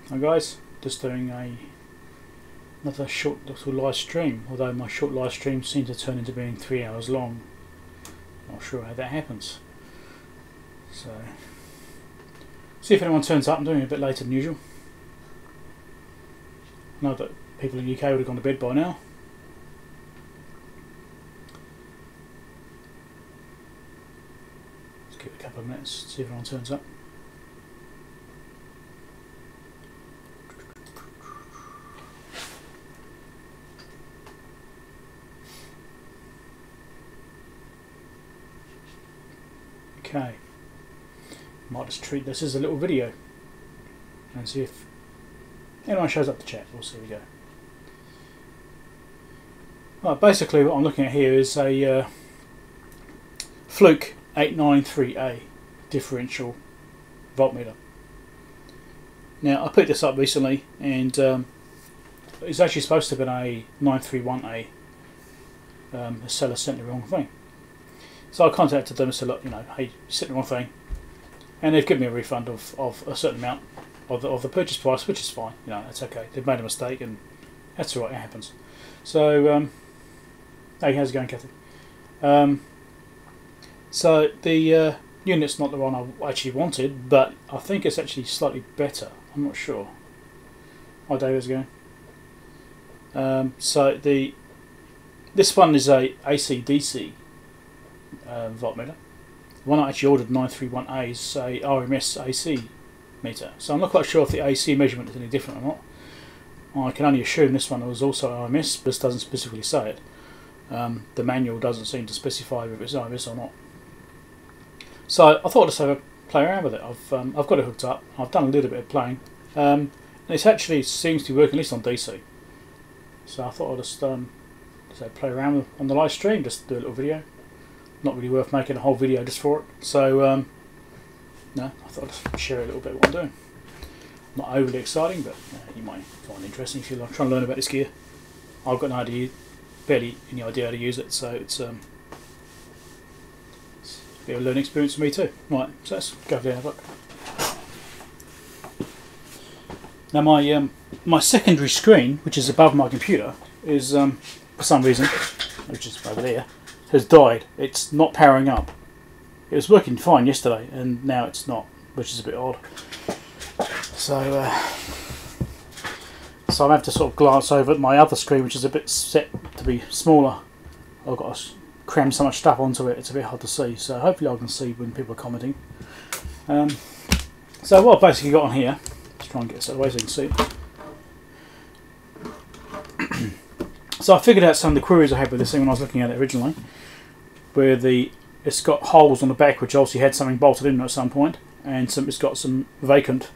Hi guys, just doing another short little live stream, although my short live streams seem to turn into being 3 hours long. Not sure how that happens. So, see if anyone turns up. I'm doing it a bit later than usual. I know that people in the UK would have gone to bed by now. Let's give it a couple of minutes, see if anyone turns up. Okay, might just treat this as a little video and see if anyone shows up to chat. We'll see how we go. Right, basically what I'm looking at here is a Fluke 893A differential voltmeter. Now I picked this up recently and it's actually supposed to have been a 931A. The seller sent the wrong thing. So I contacted them and said, look, hey, you sent the wrong thing, and they've given me a refund of a certain amount of the purchase price, which is fine. That's okay. They've made a mistake, and that's all right. It happens. So, hey, how's it going, Kathy? So the unit's not the one I actually wanted, but I think it's actually slightly better. I'm not sure. Hi, Dave, how's it going? So this one is a AC/DC. Voltmeter. The one I actually ordered, 931A, is a RMS AC meter. So I'm not quite sure if the AC measurement is any different or not. I can only assume this one was also RMS, but this doesn't specifically say it. The manual doesn't seem to specify if it's RMS or not. So I thought I'd just have a play around with it. I've got it hooked up. I've done a little bit of playing. And it actually seems to be working at least on DC. So I thought I'd just play around with on the live stream, just do a little video. Not really worth making a whole video just for it. So, no, I thought I'd share a little bit of what I'm doing. Not overly exciting, but you might find it interesting if you're trying to learn about this gear. I've got no idea, barely any idea how to use it, so it's a bit of a learning experience for me too. Right, so let's go over there and have a look. Now my secondary screen, which is above my computer, is for some reason, which is over there, has died. It's not powering up. It was working fine yesterday and now it's not, which is a bit odd. So I have to sort of glance over at my other screen, which is a bit set to be smaller. I've got to cram so much stuff onto it, it's a bit hard to see, so hopefully I can see when people are commenting. So what I've basically got on here, let's try and get this out of the way so you can see. So I figured out some of the queries I had with this thing when I was looking at it originally, where it's got holes on the back which obviously had something bolted in at some point, and it's got some vacant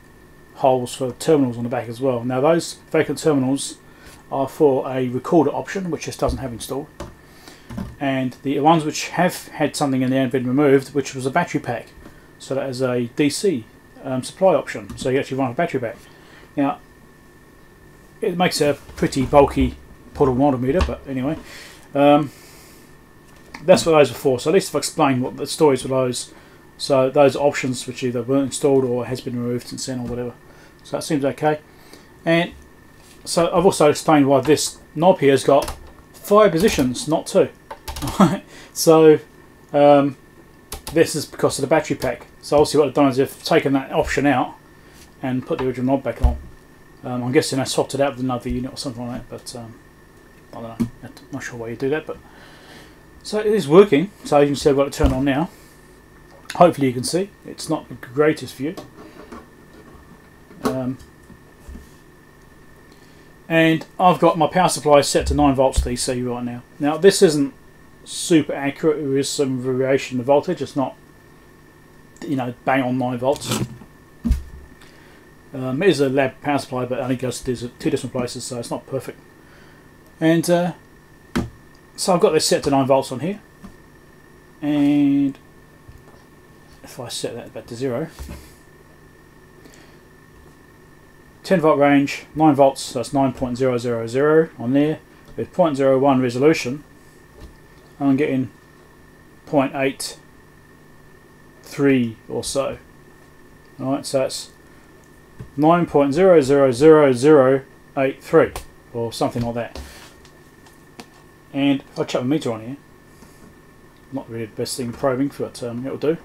holes for terminals on the back as well. Now those vacant terminals are for a recorder option, which this doesn't have installed, and the ones which have had something in there and been removed, which was a battery pack, so that is a DC supply option, so you actually run a battery pack. Now it makes a pretty bulky portable multimeter, but anyway, that's what those are for. So at least I've explained what the stories for those. So those options which either weren't installed or has been removed since then or whatever. So that seems okay. And so I've also explained why this knob here has got 5 positions, not 2. So this is because of the battery pack. So obviously what I've done is I've taken that option out and put the original knob back on. I'm guessing I swapped it out with another unit or something like that, but I don't know. I'm not sure why you do that, but so it is working. So you can see I've got it turned on now. Hopefully you can see. It's not the greatest view. And I've got my power supply set to 9 volts DC right now. Now this isn't super accurate. There is some variation in the voltage. It's not, bang on 9 volts. It is a lab power supply, but it only goes to 2 different places, so it's not perfect. And so I've got this set to 9 volts on here, and if I set that back to 0, 10 volt range, 9 volts, so that's 9.000 on there, with 0.01 resolution, and I'm getting 0.83 or so. Alright, so that's 9.000083 or something like that. And if I chuck a meter on here, not really the best thing probing, but it'll do.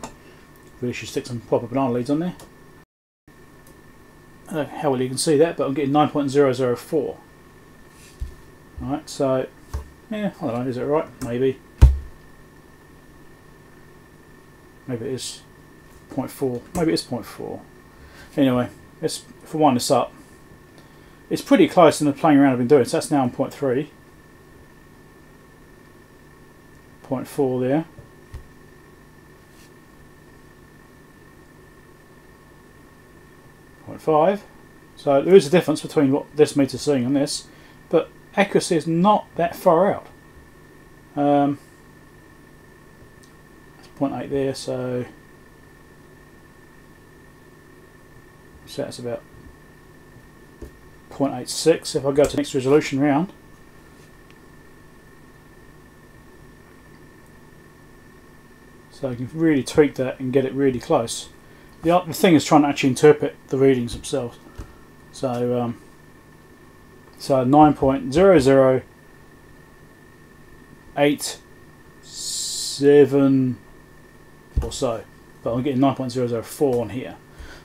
Really should stick some proper banana leads on there. I don't know how well you can see that, but I'm getting 9.004. Alright, so yeah, I don't know, is it right? Maybe. Maybe it is 0.4. Maybe it is 0.4. Anyway, let's wind this up. It's pretty close in the playing around I've been doing, so that's now on 0.3. 0.4 there. 0.5. So there is a difference between what this meter is seeing and this, but accuracy is not that far out. That's 0.8 there, so that's about 0.86 if I go to the next resolution round. So you can really tweak that and get it really close. The thing is trying to actually interpret the readings themselves. So 9.0087 or so, but I'm getting 9.004 on here.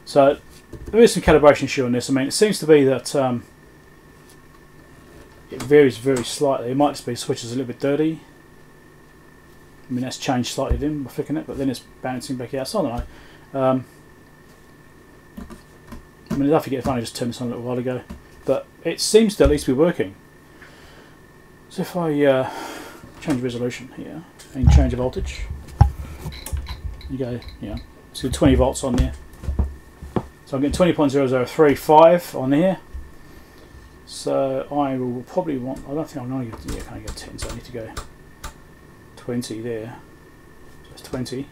So there is some calibration issue on this. I mean, it seems to be that it varies very slightly. It might just be the switch is a little bit dirty. I mean, that's changed slightly then by flicking it, but then it's bouncing back out. So I don't know. I mean, I forget if I only just turned this on a little while ago, but it seems to at least be working. So if I change resolution here and change the voltage, you go, so 20 volts on there. So I'm getting 20.0035 on here. So I will probably want, I don't think I'm going to get, can I go 10? So I need to go 20 there. So it's 20.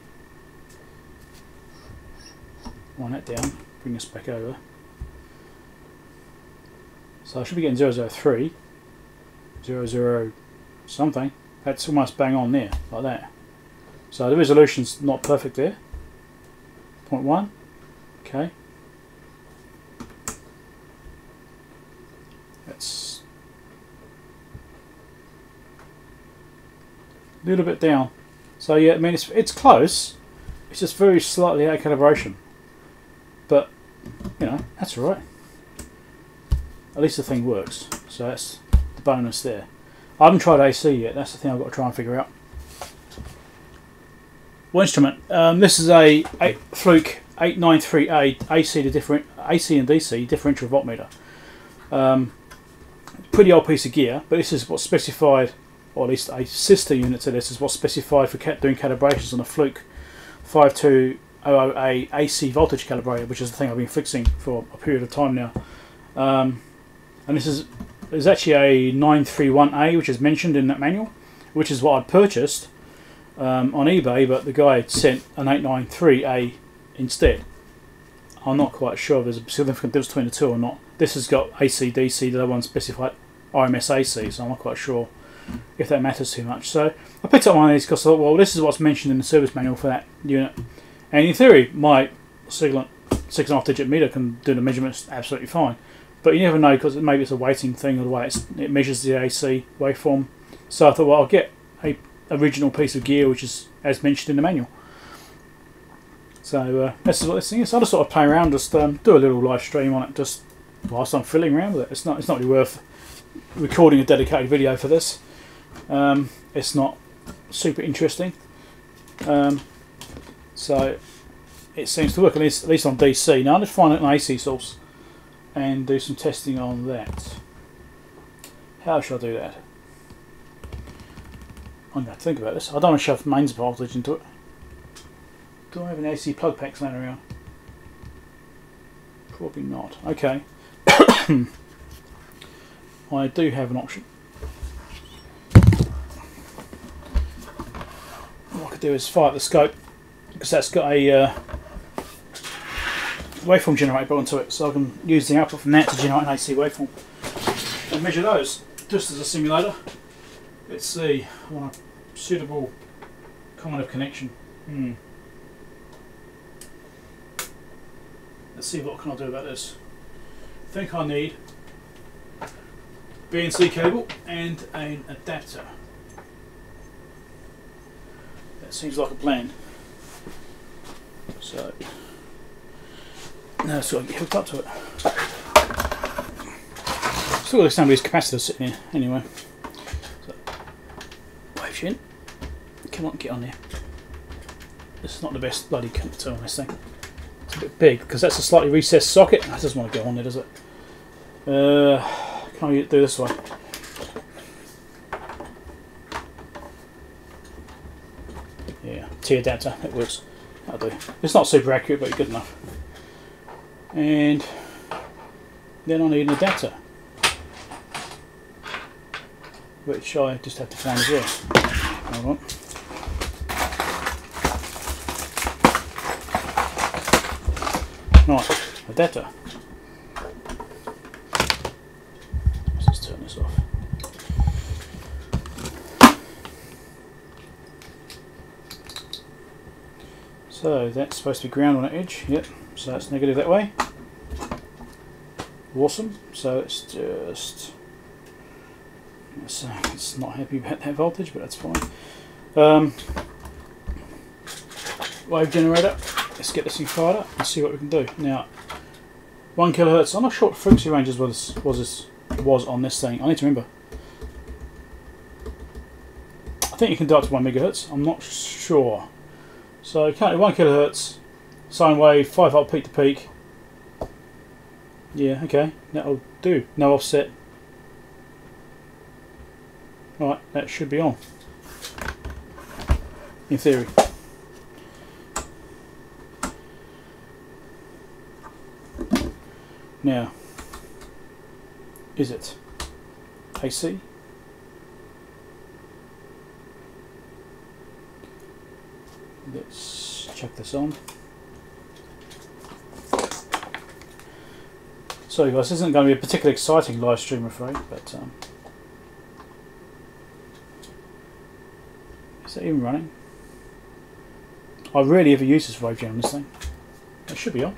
Wind that down, bring this back over. So I should be getting 003, 00 something. That's almost bang on there, like that. So the resolution's not perfect there. 0.1, okay. That's a little bit down. So yeah, I mean it's close. It's just very slightly out of calibration. But that's alright. At least the thing works. So that's the bonus there. I haven't tried AC yet. That's the thing I've got to try and figure out. Well, instrument. This is a Fluke 893A AC and DC differential voltmeter. Pretty old piece of gear, but this is what's specified, or at least a sister unit to this is what's specified for doing calibrations on a Fluke 5200A AC voltage calibrator, which is the thing I've been fixing for a period of time now. And this is there's actually a 931A which is mentioned in that manual, which is what I'd purchased on eBay, but the guy sent an 893A instead. I'm not quite sure if there's a significant difference between the two or not. This has got AC DC, the other one specified RMS AC, so I'm not quite sure if that matters too much. So I picked up one of these because I thought, well, this is what's mentioned in the service manual for that unit, and in theory my Siglent 6.5 digit meter can do the measurements absolutely fine, but you never know because maybe it's a weighting thing or the way it measures the AC waveform. So I thought, well, I'll get a original piece of gear which is as mentioned in the manual. So this is what this thing is. So I just sort of play around, just do a little live stream on it, just whilst I'm fiddling around with it. It's not really worth recording a dedicated video for this. It's not super interesting. So it seems to work, at least on DC. Now I'll just find an AC source and do some testing on that. How shall I do that? I'm going to think about this. I don't want to shove mains voltage into it. Do I have an AC plug pack laying around? Probably not. Okay. I do have an option. What I could do is fire up the scope, because that's got a waveform generator built into it, so I can use the output from that to generate an AC waveform and measure those just as a simulator. Let's see, I want a suitable kind of connection. Let's see what can I do about this. think I need BNC cable and an adapter. That seems like a plan. So now I've got to get hooked up to it. Still got some of these capacitors sitting here anyway. So, wave you in. Come on, get on there. This is not the best bloody connector on this thing. It's a bit big because that's a slightly recessed socket. That doesn't want to go on there, does it? Can't do this way. Yeah, T adapter, it works. That'll do. It's not super accurate, but good enough. And then I need an adapter, which I just have to find as well. Hold on. Right, adapter. Let's just turn this off. So that's supposed to be ground on the edge. Yep. So that's negative that way. Awesome. So it's just. It's not happy about that voltage, but that's fine. Wave generator. Let's get this thing fired up and see what we can do. Now, 1 kilohertz. I'm not sure what frequency ranges was on this thing. I need to remember. I think you can do up to 1 megahertz. I'm not sure. So currently 1 kilohertz, sine wave, 5 volt peak to peak. Yeah, okay, that'll do. No offset. Right, that should be on. In theory. Now, is it AC? Let's check this on. Sorry guys, this isn't going to be a particularly exciting live stream, I'm afraid, but is that even running? I rarely ever use this wave gen on this thing. It should be on.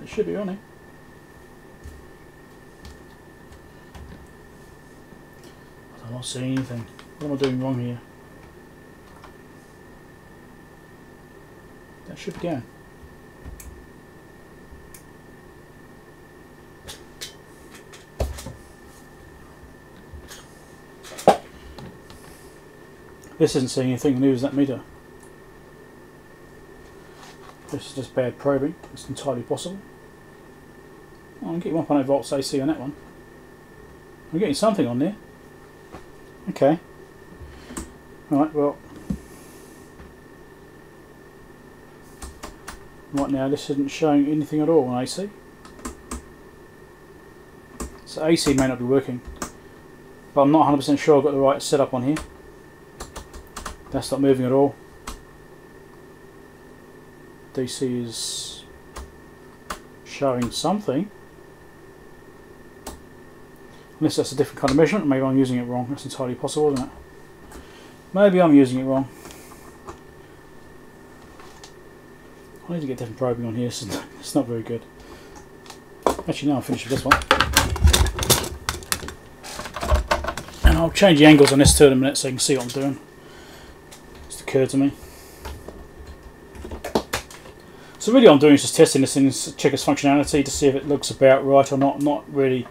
It should be running. I'm not seeing anything. What am I doing wrong here? That should be going. This isn't seeing anything new as that meter. This is just bad probing. It's entirely possible. Oh, I'm getting 1.8 volts AC on that one. I'm getting something on there. Okay. Right, well. Right now this isn't showing anything at all on AC. So AC may not be working. But I'm not 100% sure I've got the right setup on here. That's not moving at all. DC is showing something. Unless that's a different kind of measurement, maybe I'm using it wrong. That's entirely possible, isn't it? Maybe I'm using it wrong. I need to get different probing on here, so it's not very good. Actually, now I'm finished with this one. And I'll change the angles on this too in a minute so you can see what I'm doing. Just occurred to me. So really all I'm doing is just testing this thing, check its functionality to see if it looks about right or not. I'm not really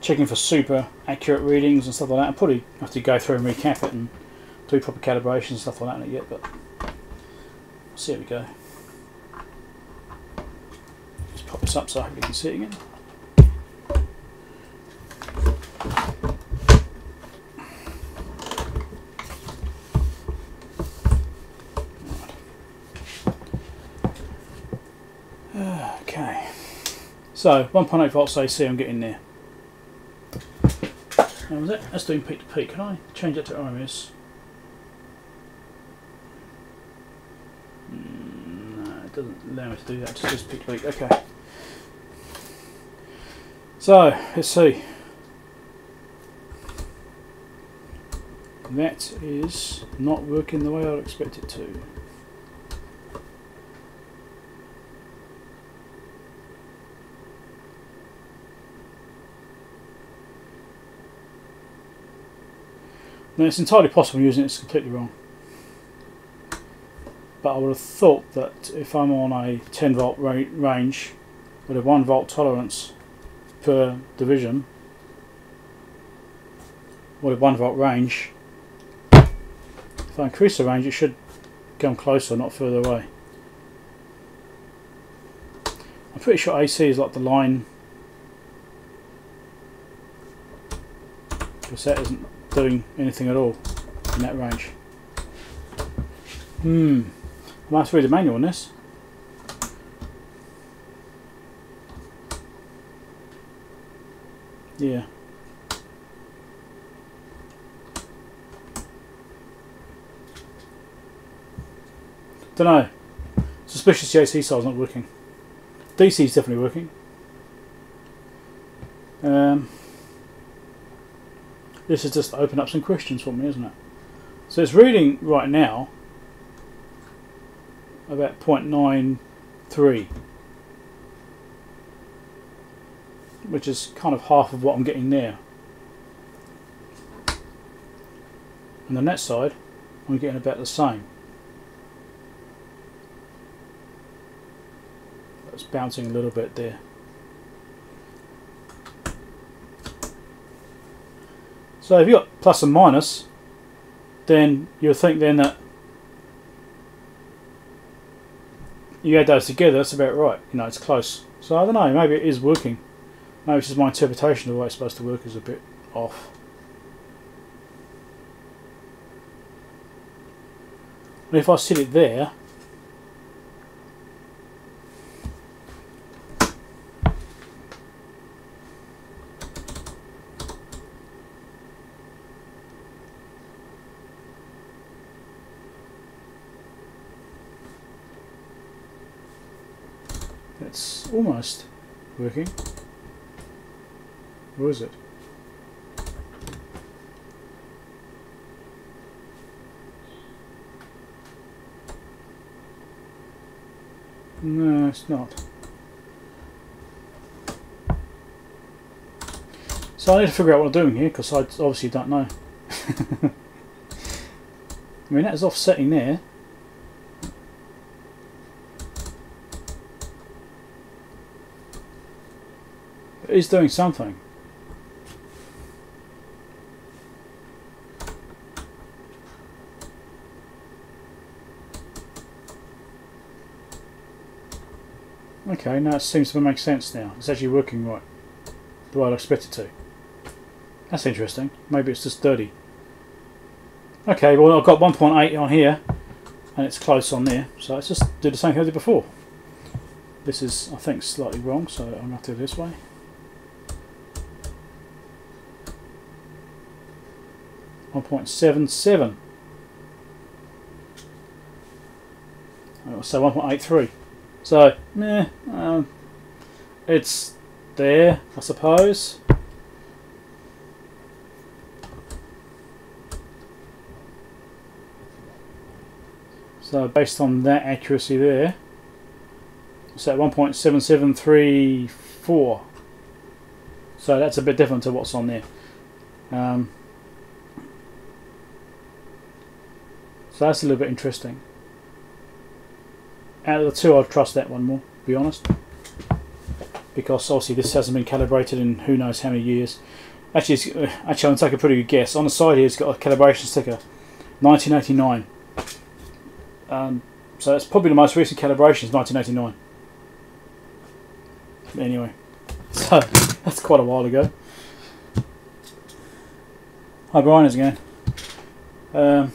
checking for super accurate readings and stuff like that. I'll probably have to go through and recap it and do proper calibration and stuff like that in it yet, but we'll see how we go. Just pop this up so I hope you can see it again. Okay, so 1.8 volts AC I'm getting there. How was it? That's doing peak to peak. Can I change that to RMS? No, it doesn't allow me to do that. It just says peak to peak. Okay. So let's see. That is not working the way I'd expect it to. Now it's entirely possible using it's completely wrong. But I would have thought that if I'm on a 10 volt range with a 1 volt tolerance per division, with a 1 volt range, if I increase the range it should come closer, not further away. I'm pretty sure AC is like the line, because that isn't doing anything at all in that range. I might have to read the manual on this. Yeah. Don't know. Suspicious the AC side's not working. DC is definitely working. This is just to open up some questions for me, isn't it? So it's reading right now about 0.93, which is kind of half of what I'm getting there. And on that side, I'm getting about the same. It's bouncing a little bit there. So if you've got plus and minus, then you'll think then that you add those together, that's about right. You know, it's close. So I don't know, maybe it is working. Maybe it's just my interpretation of the way it's supposed to work is a bit off. And if I sit it there, it's almost working. Or is it? No, it's not. So I need to figure out what I'm doing here, because I obviously don't know. I mean, that is offsetting there. It is doing something. Okay, now it seems to make sense now. It's actually working right, the way I expect it to. That's interesting. Maybe it's just dirty. Okay, well I've got 1.8 on here, and it's close on there, so let's just do the same thing I did before. This is, I think, slightly wrong, so I'm going to have to do it this way. .77. So 1.83. So, it's there, I suppose. So based on that accuracy there, it's at 1.7734. So that's a bit different to what's on there. So that's a little bit interesting. Out of the two, I'd trust that one more, to be honest. Because obviously this hasn't been calibrated in who knows how many years. Actually, I'm going to take a pretty good guess. On the side here, it's got a calibration sticker, 1989. So that's probably the most recent calibration, is 1989. Anyway, so that's quite a while ago. Hi Brian, how's it going?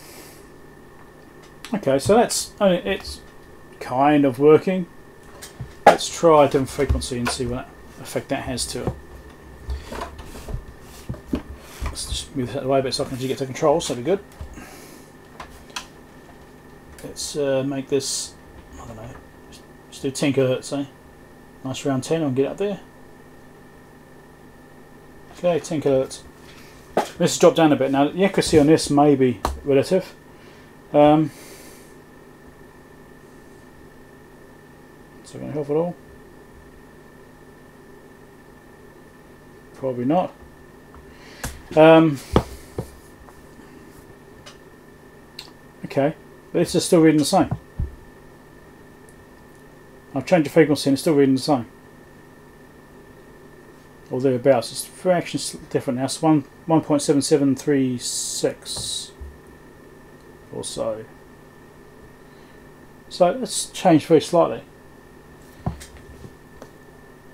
Okay, so that's, I mean, it's kind of working. Let's try a different frequency and see what effect that has to it. Let's just move that out of the way a bit so I can actually get to control, so that'll be good. Let's make this, I don't know, let's do 10 Hz, eh? Nice round 10, I'll get up there. Okay, 10 Hz. Let's drop down a bit now. The accuracy on this may be relative. Is that going to help at all? Probably not. Okay, but this is still reading the same. I've changed the frequency and it's still reading the same. Or thereabouts. It's fractions different now. It's 1.7736 or so. So it's changed very slightly.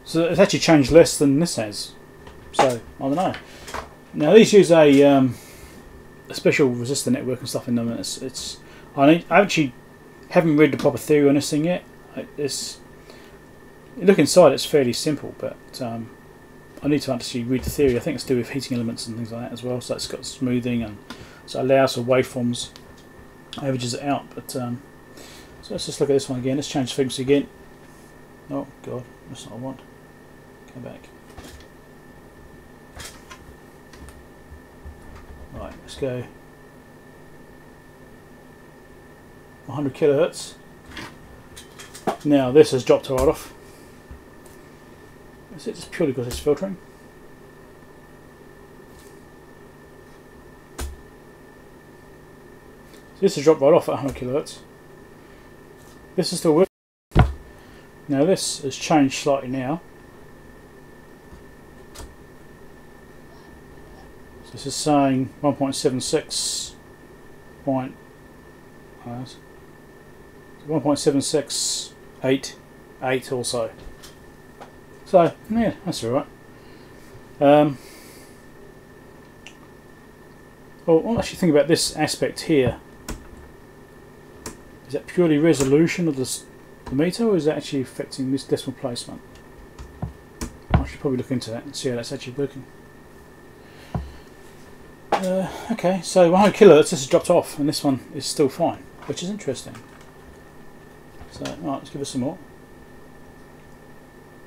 So it's actually changed less than this has. So I don't know. Now these use a special resistor network and stuff in them. I actually haven't read the proper theory on this thing yet. Look inside, it's fairly simple, but I need to actually read the theory. I think it's to do with heating elements and things like that as well. So it's got smoothing, and so it allows for waveforms, averages it out. But so let's just look at this one again. Let's change the frequency again. Oh god, that's not what I want. Go back. Right, let's go 100 kilohertz. Now this has dropped right off. Is it just purely because it's filtering? So this has dropped right off at 100 kilohertz. This is still working. Now this has changed slightly now. So this is saying 1.76 point 1.768 or so. So yeah, that's alright. Well, I'll actually think about this aspect here. Is that purely resolution of the meter, or is that actually affecting this decimal placement? I should probably look into that and see how that's actually working. Okay, so 100 kilohertz, this has dropped off, and this one is still fine, which is interesting. So, right, let's give it some more.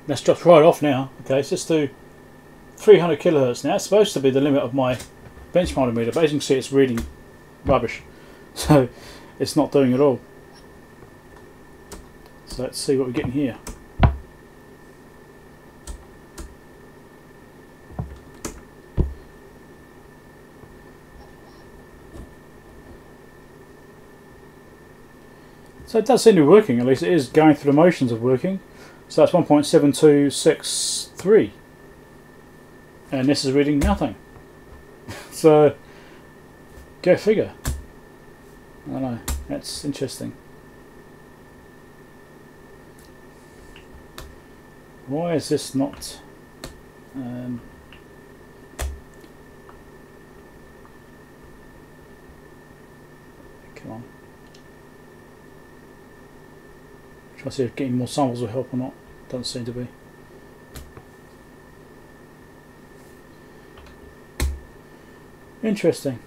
That's dropped right off now. Okay, so let's do 300 kilohertz. Now, it's supposed to be the limit of my benchmark meter, but as you can see, it's reading rubbish. So, it's not doing it all. So, let's see what we're getting here. So it does seem to be working, at least it is going through the motions of working. So that's 1.7263. And this is reading nothing. So, go figure. I don't know, that's interesting. Why is this not... come on. Try to see if getting more samples will help or not. Doesn't seem to be. Interesting.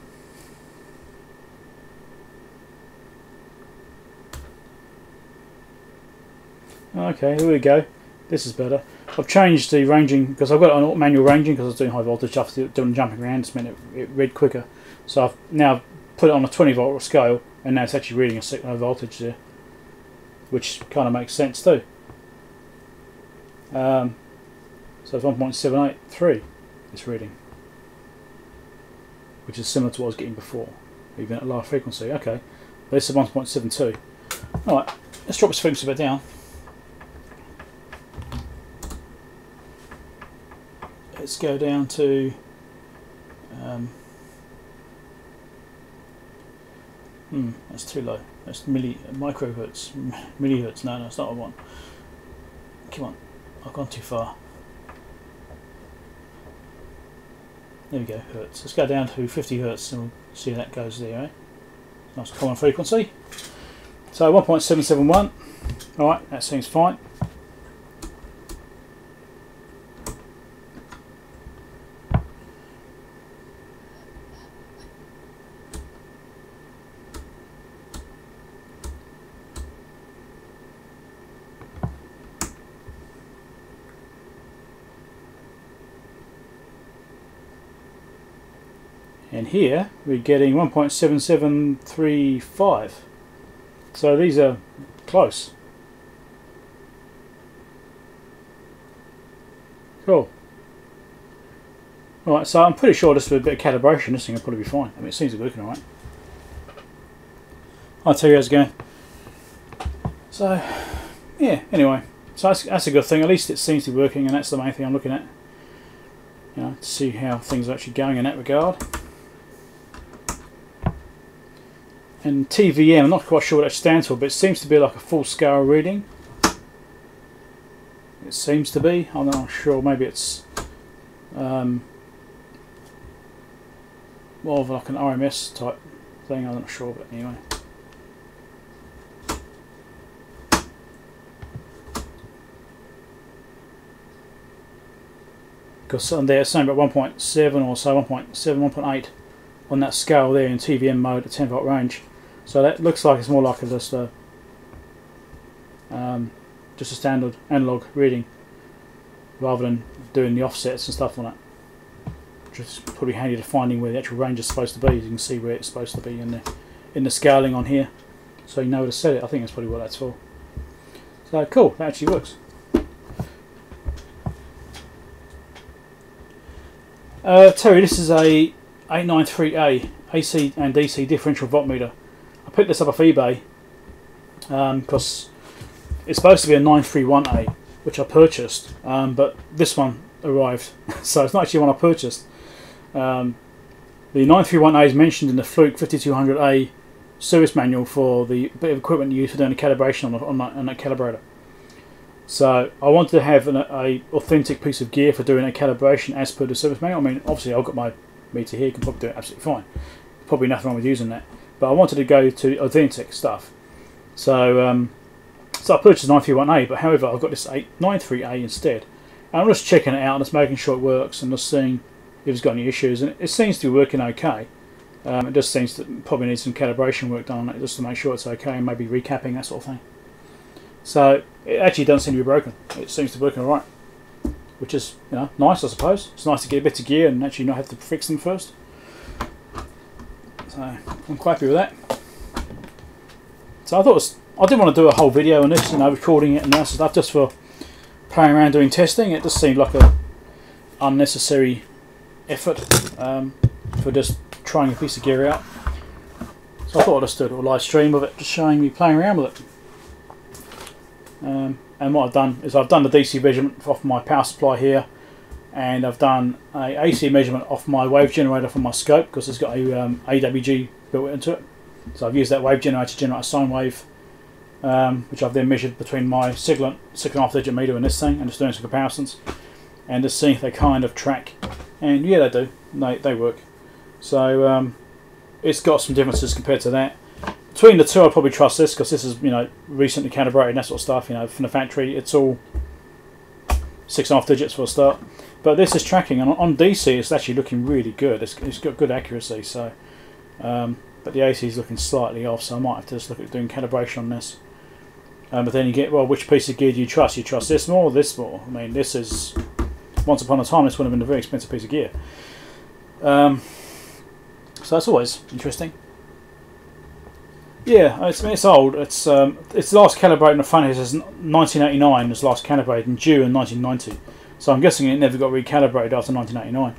Okay, here we go. This is better. I've changed the ranging because I've got an manual ranging because I was doing high voltage stuff, doing jumping around. It's meant it read quicker. So I've now put it on a 20 volt scale, and now it's actually reading a signal voltage there, which kind of makes sense too. So it's 1.783 it's reading, which is similar to what I was getting before, even at a lower frequency. Okay, but this is 1.72. Alright, let's drop this frequency a bit down. Let's go down to that's too low. That's microhertz, millihertz. No, that's not what I want. Come on, I've gone too far. There we go, hertz. Let's go down to 50 hertz and we'll see how that goes there. Eh? Nice common frequency. So 1.771. All right, that seems fine. And here we're getting 1.7735. So these are close. Cool. Alright, so I'm pretty sure this with a bit of calibration, this thing will probably be fine. I mean, it seems to be working alright. I'll tell you how it's going. So, yeah, anyway. So that's a good thing. At least it seems to be working, and that's the main thing I'm looking at. You know, to see how things are actually going in that regard. And TVM, I'm not quite sure what that stands for, but it seems to be like a full scale reading. It seems to be. I'm not sure. Maybe it's more of like an RMS type thing. I'm not sure, but anyway. Because on there it's saying about 1.7 or so, 1.7, 1.8 on that scale there in TVM mode at 10 volt range. So that looks like it's more like just a standard analog reading rather than doing the offsets and stuff on it. Which is probably handy to finding where the actual range is supposed to be. You can see where it's supposed to be in the scaling on here, so you know where to set it. I think that's probably what that's for. So cool, that actually works. Terry, this is a 893A AC and DC differential voltmeter. I picked this up off eBay because it's supposed to be a 931A, which I purchased, but this one arrived, so it's not actually one I purchased. The 931A is mentioned in the Fluke 5200A service manual for the bit of equipment used for doing the calibration on that calibrator. So I wanted to have an authentic piece of gear for doing a calibration as per the service manual. I mean, obviously I've got my meter here, can probably do it absolutely fine. Probably nothing wrong with using that. But I wanted to go to authentic stuff. So so I purchased 931A, but however I've got this 893A instead. And I'm just checking it out and just making sure it works and just seeing if it's got any issues. And it seems to be working okay. It just seems to probably need some calibration work done on it just to make sure it's okay, and maybe recapping, that sort of thing. So it actually doesn't seem to be broken. It seems to be working alright, which is, you know, nice, I suppose. It's nice to get a bit of gear and actually not have to fix them first. So I'm quite happy with that. So I thought I didn't want to do a whole video on this, you know, recording it and that stuff just for playing around doing testing. It just seemed like a unnecessary effort for just trying a piece of gear out. So I thought I'd just do a little live stream of it, just showing me playing around with it. And what I've done is I've done the DC measurement off my power supply here, and I've done a AC measurement off my wave generator from my scope, because it's got a AWG built into it. So I've used that wave generator to generate a sine wave, which I've then measured between my Siglant 6.5 digit meter and this thing, and just doing some comparisons and just seeing if they kind of track. And yeah, they do. They work. So it's got some differences compared to that. Between the two, I'd probably trust this, because this is, you know, recently calibrated and that sort of stuff. You know, from the factory, it's all 6.5 digits for a start. But this is tracking, and on DC, it's actually looking really good. It's got good accuracy. So, but the AC is looking slightly off, so I might have to just look at doing calibration on this. But then you get, well, which piece of gear do you trust? You trust this more or this more? I mean, this is, once upon a time, this would have been a very expensive piece of gear. So that's always interesting. Yeah, it's old. It's last calibrated in the front here. It says 1989 was last calibrated in June 1990. So I'm guessing it never got recalibrated after 1989.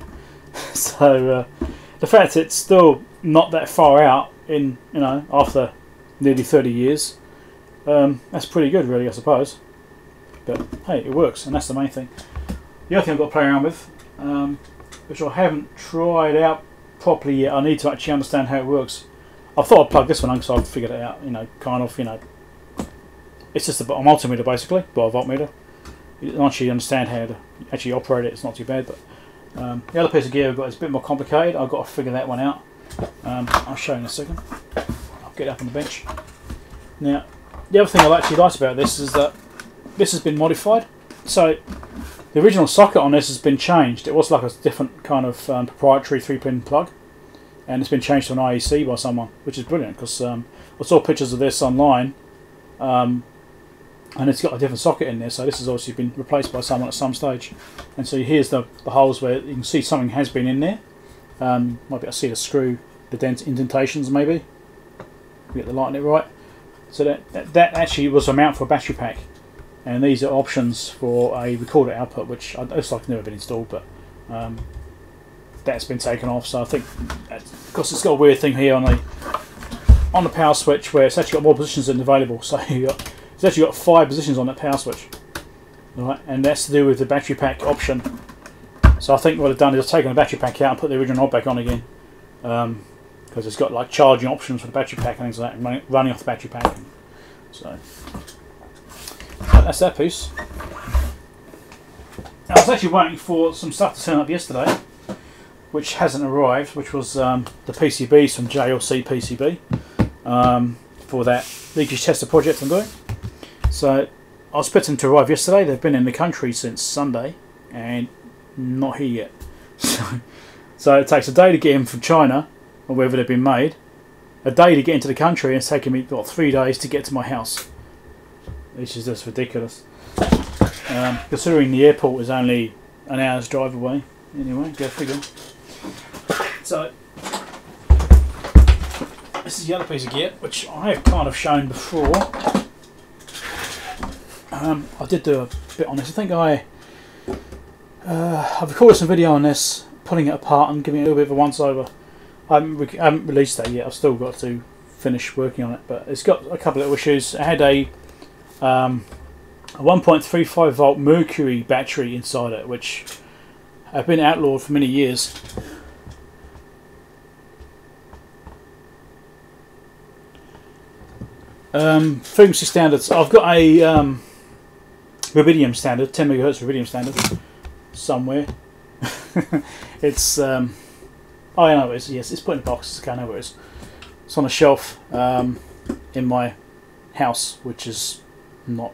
So the fact it's still not that far out in, you know, after nearly 30 years, that's pretty good, really, I suppose. But hey, it works, and that's the main thing. The other thing I've got to play around with, which I haven't tried out properly yet. I need to actually understand how it works. I thought I'd plug this one on because I've figured it out, you know, kind of, you know. It's just a multimeter basically, but a voltmeter. Once you understand how to actually operate it, it's not too bad. But the other piece of gear I've got is a bit more complicated. I've got to figure that one out. I'll show you in a second. I'll get up on the bench. Now, the other thing I've actually liked about this is that this has been modified. So the original socket on this has been changed. It was like a different kind of proprietary 3-pin plug, and it's been changed to an IEC by someone, which is brilliant, because I saw pictures of this online, and it's got a different socket in there, so this has obviously been replaced by someone at some stage. And so here's the holes where you can see something has been in there. Might be able to see the screw, the indentations maybe. Get the light in it right. So that actually was a mount for a battery pack, and these are options for a recorder output, which looks like never been installed, but that's been taken off. So I think, because it's got a weird thing here on the on the power switch where it's actually got more positions than available. So it's actually got 5 positions on that power switch. Right, and that's to do with the battery pack option. So I think what I've done is I've taken the battery pack out and put the original knob back on again, because it's got like charging options for the battery pack and things like that, and running off the battery pack. So that's that piece. Now, I was actually waiting for some stuff to turn up yesterday, which hasn't arrived, which was the PCBs from JLC PCB for that leakage tester project I'm doing. So I was expecting them to arrive yesterday. They've been in the country since Sunday and not here yet. So it takes a day to get them from China or wherever they've been made, a day to get into the country, and it's taken me, what, 3 days to get to my house, which is just ridiculous. Considering the airport is only an hour's drive away. Anyway, go figure. So this is the other piece of gear, which I have kind of shown before. I did do a bit on this. I think I've recorded some video on this, pulling it apart and giving it a little bit of a once over. I haven't released that yet. I've still got to finish working on it, but it's got a couple of little issues. It had a 1.35 volt mercury battery inside it, which have been outlawed for many years. Frequency standards. I've got a rubidium standard, 10 megahertz rubidium standard somewhere. It's oh, I know it is. Yes, it's put in boxes. I can't know where it is. It's on a shelf in my house, which is not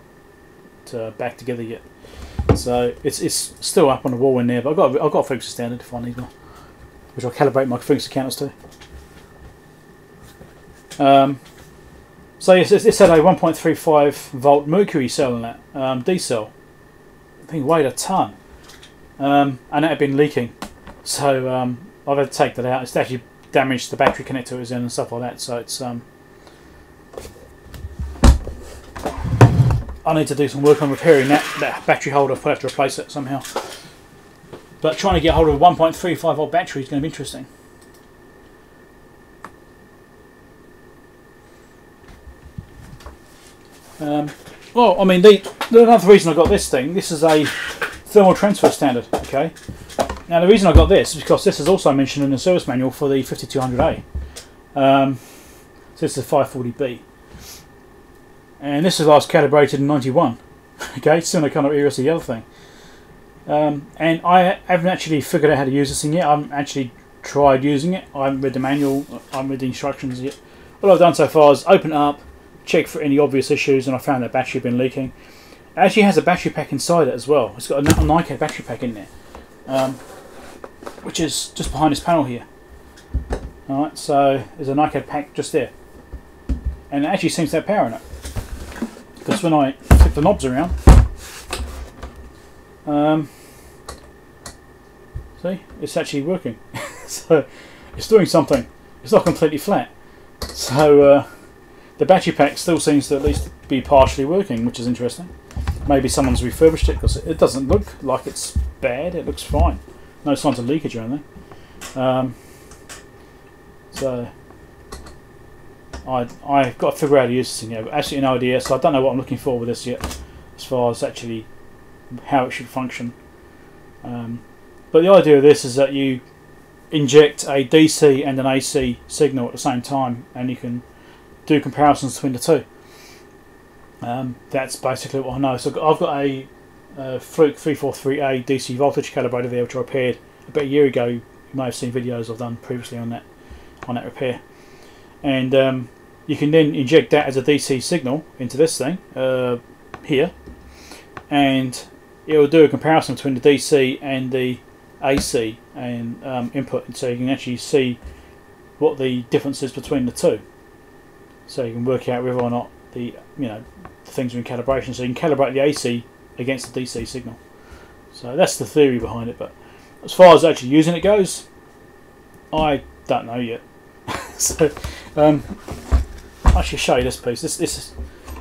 back together yet. So it's still up on the wall in there. But I've got a frequency standard if I need one, which I'll calibrate my frequency counters to. So yes, it's had a 1.35 volt mercury cell in that, D cell. I think it weighed a ton, and it had been leaking. So I've had to take that out. It's actually damaged the battery connector it was in and stuff like that. So it's I need to do some work on repairing that battery holder. I'll have to replace it somehow. But trying to get hold of a 1.35 volt battery is going to be interesting. Well, I mean, another reason I got this thing. This is a thermal transfer standard. Okay. Now the reason I got this is because this is also mentioned in the service manual for the 5200A. So this is 540B, and this is last calibrated in '91. Okay, similar kind of era to the other thing. And I haven't actually figured out how to use this thing yet. I haven't actually tried using it. I haven't read the manual. I haven't read the instructions yet. All I've done so far is open it up, check for any obvious issues, and I found that battery had been leaking. It actually has a battery pack inside it as well. It's got a NiCad battery pack in there, which is just behind this panel here. Alright, so there's a NiCad pack just there, and it actually seems to have power in it, because when I flip the knobs around, see, it's actually working. So it's doing something. It's not completely flat. So the battery pack still seems to at least be partially working, which is interesting. Maybe someone's refurbished it, because it doesn't look like it's bad. It looks fine. No signs of leakage or anything. So I've got to figure out how to use this thing. I've absolutely no idea, so I don't know what I'm looking for with this yet, as far as actually how it should function. But the idea of this is that you inject a DC and an AC signal at the same time, and you can do comparisons between the two. That's basically what I know. So I've got a Fluke 343A DC voltage calibrator there, which I repaired about a year ago. You may have seen videos I've done previously on that repair. And you can then inject that as a DC signal into this thing here, and it will do a comparison between the DC and the AC and input, so you can actually see what the difference is between the two. So you can work out whether or not the things are in calibration. So you can calibrate the AC against the DC signal. So that's the theory behind it. But as far as actually using it goes, I don't know yet. So I should show you this piece. This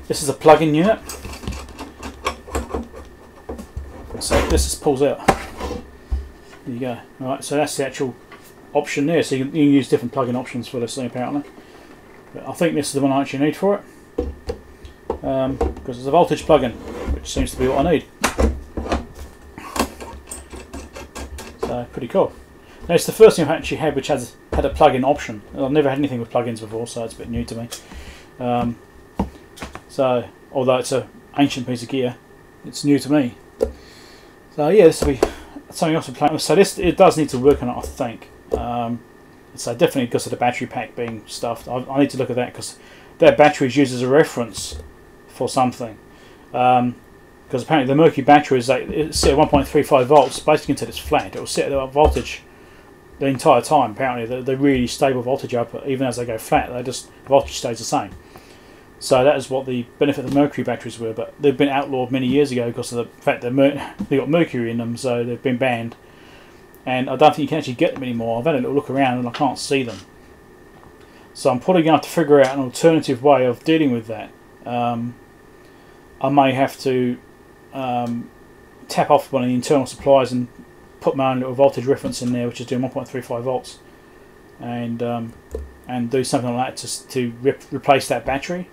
is a plug-in unit. So this just pulls out. There you go. All right. So that's the actual option there. So you can use different plug-in options for this thing apparently. But I think this is the one I actually need for it, because it's a voltage plug-in, which seems to be what I need. So pretty cool. Now it's the first thing I've actually had which has had a plug-in option. I've never had anything with plug-ins before, so it's a bit new to me. So although it's an ancient piece of gear, it's new to me. So yeah, this will be something else to play with. So it does need to work on it, I think. So definitely because of the battery pack being stuffed, I need to look at that, because that battery is used as a reference for something. Because apparently the Mercury battery is it's set at 1.35 volts, basically until it's flat. It will set at that voltage the entire time. Apparently they're really stable voltage output, even as they go flat. The voltage stays the same. So that is what the benefit of the Mercury batteries were, but they've been outlawed many years ago because of the fact that they got mercury in them, so they've been banned. And I don't think you can actually get them anymore. I've had a little look around and I can't see them. So I'm probably going to have to figure out an alternative way of dealing with that. I may have to tap off one of the internal supplies and put my own little voltage reference in there, which is doing 1.35 volts, and do something like that to replace that battery.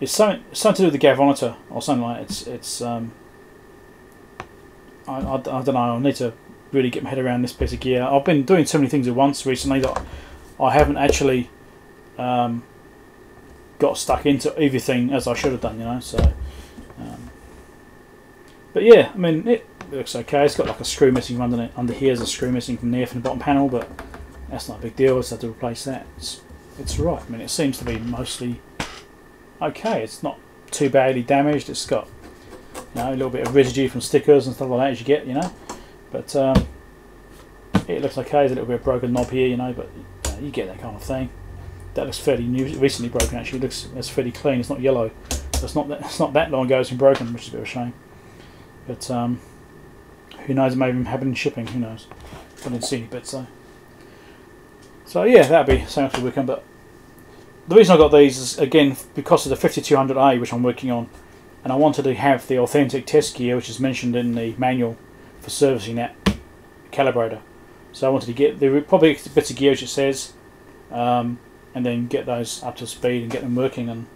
It's something to do with the galvanometer or something like that. I don't know. I need to really get my head around this piece of gear. I've been doing so many things at once recently that I haven't actually got stuck into everything as I should have done, you know. So, but yeah, I mean, it looks okay. It's got like a screw missing from under here. There's a screw missing from there from the bottom panel, but that's not a big deal. I just have to replace that. It's right. I mean, it seems to be mostly okay. It's not too badly damaged. It's got, you know, a little bit of residue from stickers and stuff like that as you get, you know. But it looks okay. There's a little bit of broken knob here, you know, but you get that kind of thing. That looks fairly new, recently broken actually. It's fairly clean. It's not yellow. It's not that long ago it's been broken, which is a bit of a shame. But who knows? It may even happen in shipping. Who knows? I didn't see any bits though. So yeah, that'd be something to work on. But the reason I got these is again because of the 5200A, which I'm working on, and I wanted to have the authentic test gear, which is mentioned in the manual for servicing that calibrator. So I wanted to get the probably bits of gear, which it says, and then get those up to speed and get them working, and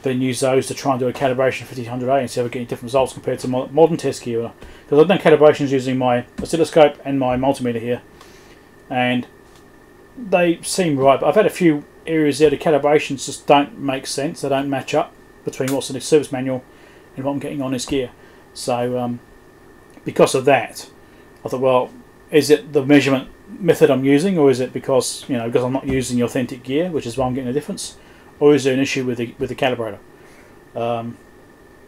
then use those to try and do a calibration of 5200A and see if we're getting different results compared to modern test gear. Because I've done calibrations using my oscilloscope and my multimeter here, and they seem right, but I've had a few areas there the calibrations just don't make sense. They don't match up between what's in the service manual and what I'm getting on this gear. So because of that, I thought, well, is it the measurement method I'm using, or is it because I'm not using the authentic gear, which is why I'm getting a difference, or is there an issue with the calibrator?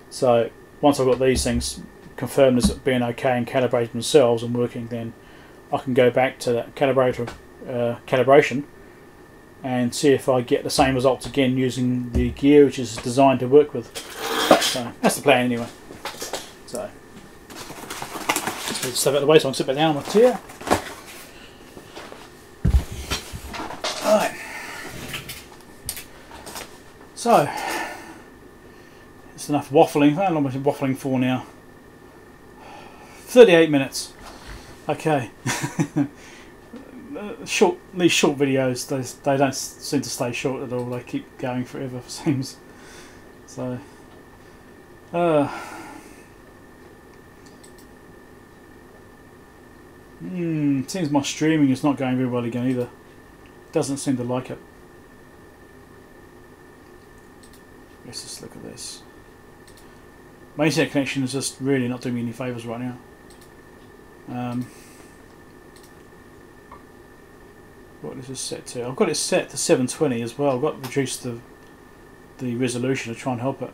So once I've got these things confirmed as being okay and calibrated themselves and working, then I can go back to that calibrator calibration and see if I get the same results again using the gear which is designed to work with. So that's the plan anyway. So let's step out of the way so I can sit back down on my chair. Alright. So it's enough waffling. How long have I been waffling for now? 38 minutes. Okay. These short videos, they don't seem to stay short at all. They keep going forever, it seems. So, seems my streaming is not going very well again either. Doesn't seem to like it. Let's just look at this. My internet connection is just really not doing me any favours right now. What is this set to? I've got it set to 720 as well. I've got to reduce the resolution to try and help it.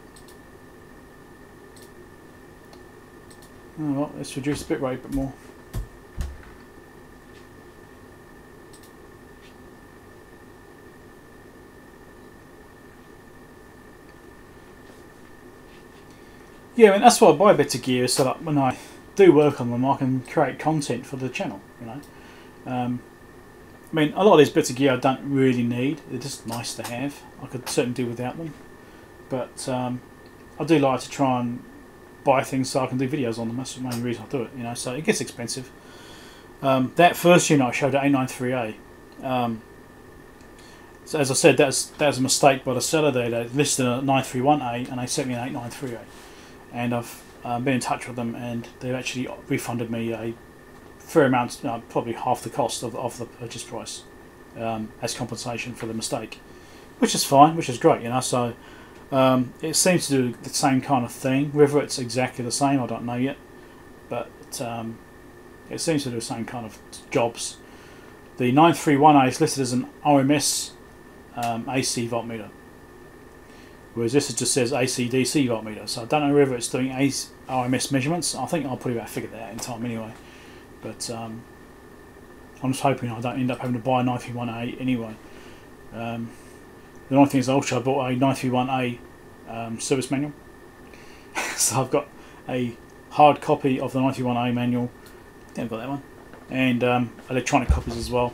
Oh, well, let's reduce the bitrate a bit more. Yeah, I mean, that's why I buy bits of gear, so that when I do work on them I can create content for the channel, you know. I mean, a lot of these bits of gear I don't really need. They're just nice to have. I could certainly do without them. But I do like to try and buy things so I can do videos on them. That's the main reason I do it, you know. So it gets expensive. That first unit I showed at A93A, So as I said, that was a mistake by the seller there. They listed a 931A and they sent me an 8938, and I've been in touch with them, and they've actually refunded me a fair amount, probably half the cost of the purchase price, as compensation for the mistake, which is fine, which is great, you know. So it seems to do the same kind of thing. Whether it's exactly the same, I don't know yet, but it seems to do the same kind of jobs. The 931A is listed as an OMS AC voltmeter, whereas this just says AC DC voltmeter. So I don't know whether it's doing OMS measurements. I think I'll probably about figure that out in time anyway. But I'm just hoping I don't end up having to buy a 931A anyway. The only thing is, also I bought a 931A service manual, so I've got a hard copy of the 931A manual. I think I've got that one, and electronic copies as well.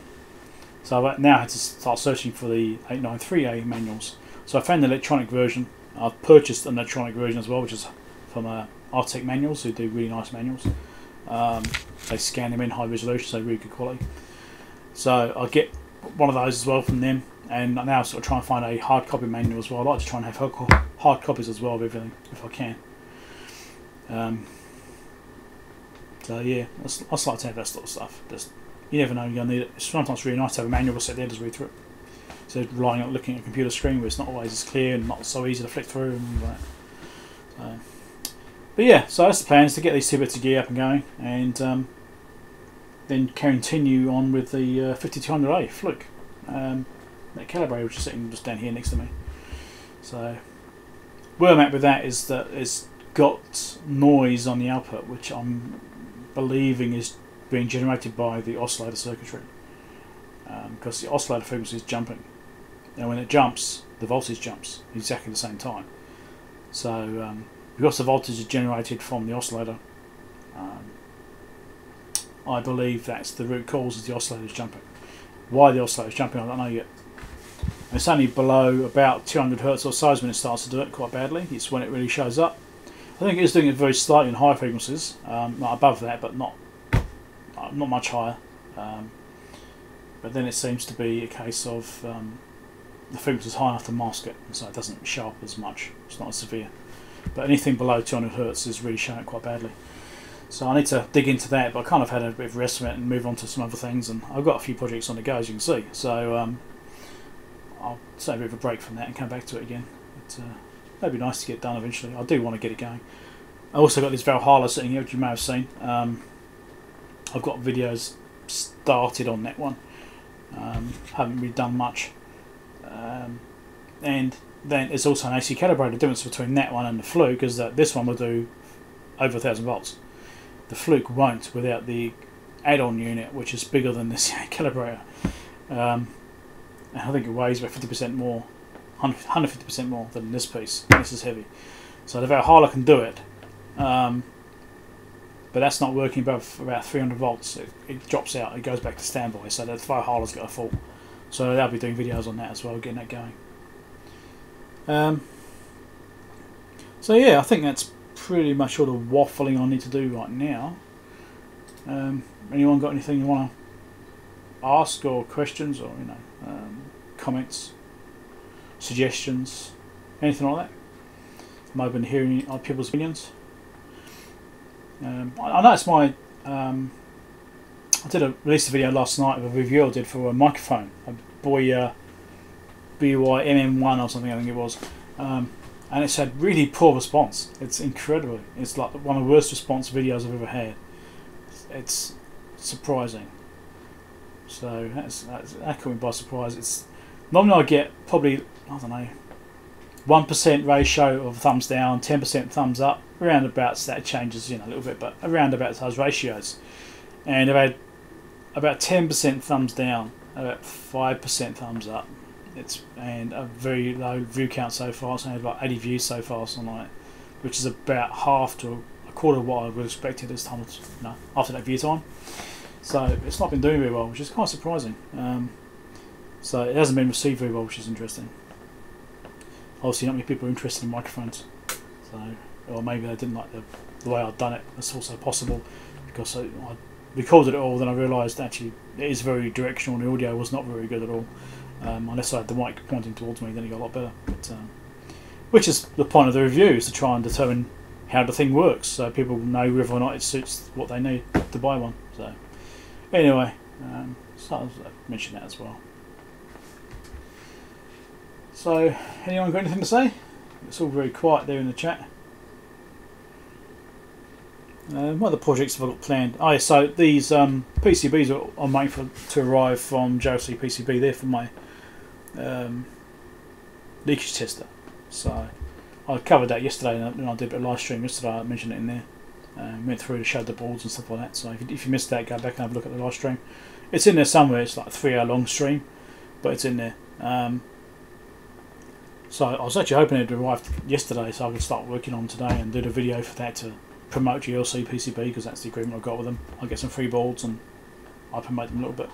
So I've now had to start searching for the 893A manuals. So I found the electronic version. I've purchased an electronic version as well, which is from Artec Manuals, who do really nice manuals. They scan them in high resolution, so really good quality. So I'll get one of those as well from them, and I now sort of try and find a hard copy manual as well. I like to try and have hard copies as well of everything if I can. So yeah, I just like to have that sort of stuff. You never know, you're going to need it. It's sometimes really nice to have a manual set there to read through it. So relying on looking at a computer screen where it's not always as clear and not so easy to flick through and things like that. So, but yeah, so that's the plan, is to get these two bits of gear up and going, and then continue on with the 5200A Fluke. That calibrator which is sitting just down here next to me. So where I'm at with that is that it's got noise on the output, which I'm believing is being generated by the oscillator circuitry, because the oscillator frequency is jumping, and when it jumps, the voltage jumps exactly the same time. So because the voltage is generated from the oscillator, I believe that's the root cause of the oscillator is jumping. Why the oscillator is jumping, I don't know yet. And it's only below about 200 Hz or so when it starts to do it quite badly. It's when it really shows up. I think it is doing it very slightly in high frequencies, not above that, but not much higher. But then it seems to be a case of the frequency is high enough to mask it, so it doesn't show up as much. It's not as severe. But anything below 200 Hz is really showing it quite badly. So I need to dig into that, but I kind of had a bit of a rest from it and move on to some other things, and I've got a few projects on the go, as you can see. So I'll take a bit of a break from that and come back to it again. That'd be nice to get done eventually. I do want to get it going. I also got this Valhalla sitting here, which you may have seen. I've got videos started on that one. Haven't really done much. And then it's also an AC calibrator. The difference between that one and the Fluke is that this one will do over 1000 volts. The Fluke won't without the add-on unit, which is bigger than this calibrator. And I think it weighs about 50% more, 150% more than this piece. This is heavy. So the Valhalla can do it. But that's not working above about 300 volts. It drops out, it goes back to standby, so the Valhalla's got a fault. So they'll be doing videos on that as well, getting that going. So yeah, I think that's pretty much all the waffling I need to do right now. Anyone got anything you want to ask, or questions, or comments, suggestions, anything like that? I'm open to hearing people's opinions. I noticed I did released a video last night of a review I did for a microphone, a BY MM1 or something I think it was, and it's had really poor response. It's incredible. It's like one of the worst response videos I've ever had. It's surprising. So that caught me by surprise. It's normally I get probably, I don't know, 1% ratio of thumbs down, 10% thumbs up, around about that changes a little bit, but around about those ratios. And I've had about 10% thumbs down, about 5% thumbs up. And a very low view count so far. It's only like 80 views so far, something like that, which is about half to a quarter of what I would have expected this time, after that view time. So it's not been doing very well, which is quite surprising. So it hasn't been received very well, which is interesting. Obviously, not many people are interested in microphones, or maybe they didn't like the way I'd done it. That's also possible, because I recorded it all, then I realised actually it is very directional and the audio was not very good at all. Unless I had the mic pointing towards me, then it got a lot better. But, which is the point of the review, is to try and determine how the thing works, so people know whether or not it suits what they need to buy one. So anyway, so I'll mention that as well. So anyone got anything to say? It's all very quiet there in the chat. What other projects have I got planned? Oh, yeah, so these PCBs I'm waiting to arrive from JLC PCB. They're for my leakage tester. So I covered that yesterday, and I did a bit of live stream yesterday. I mentioned it in there. Went through to show the boards and stuff like that. So if you missed that, go back and have a look at the live stream. It's in there somewhere. It's like a 3-hour long stream, but it's in there. So I was actually hoping it arrived yesterday, so I could start working on today and do the video for that to promote GLC PCB, because that's the agreement I've got with them. I get some free boards and I promote them a little bit.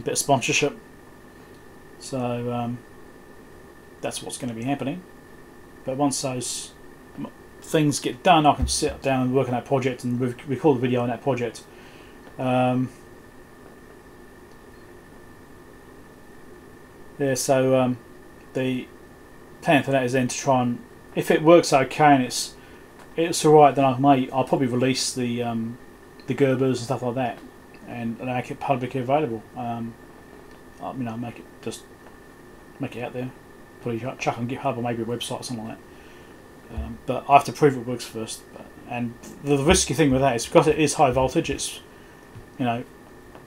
Bit of sponsorship. So that's what's going to be happening. But once those things get done, I can sit down and work on that project and record the video on that project. Yeah, so the plan for that is then to try and, if it works okay and it's alright, then I'll probably release the Gerbers and stuff like that, and make it publicly available. Make it out there, probably chuck on GitHub or maybe a website or something like that. But I have to prove it works first. And the risky thing with that is, because it is high voltage, it's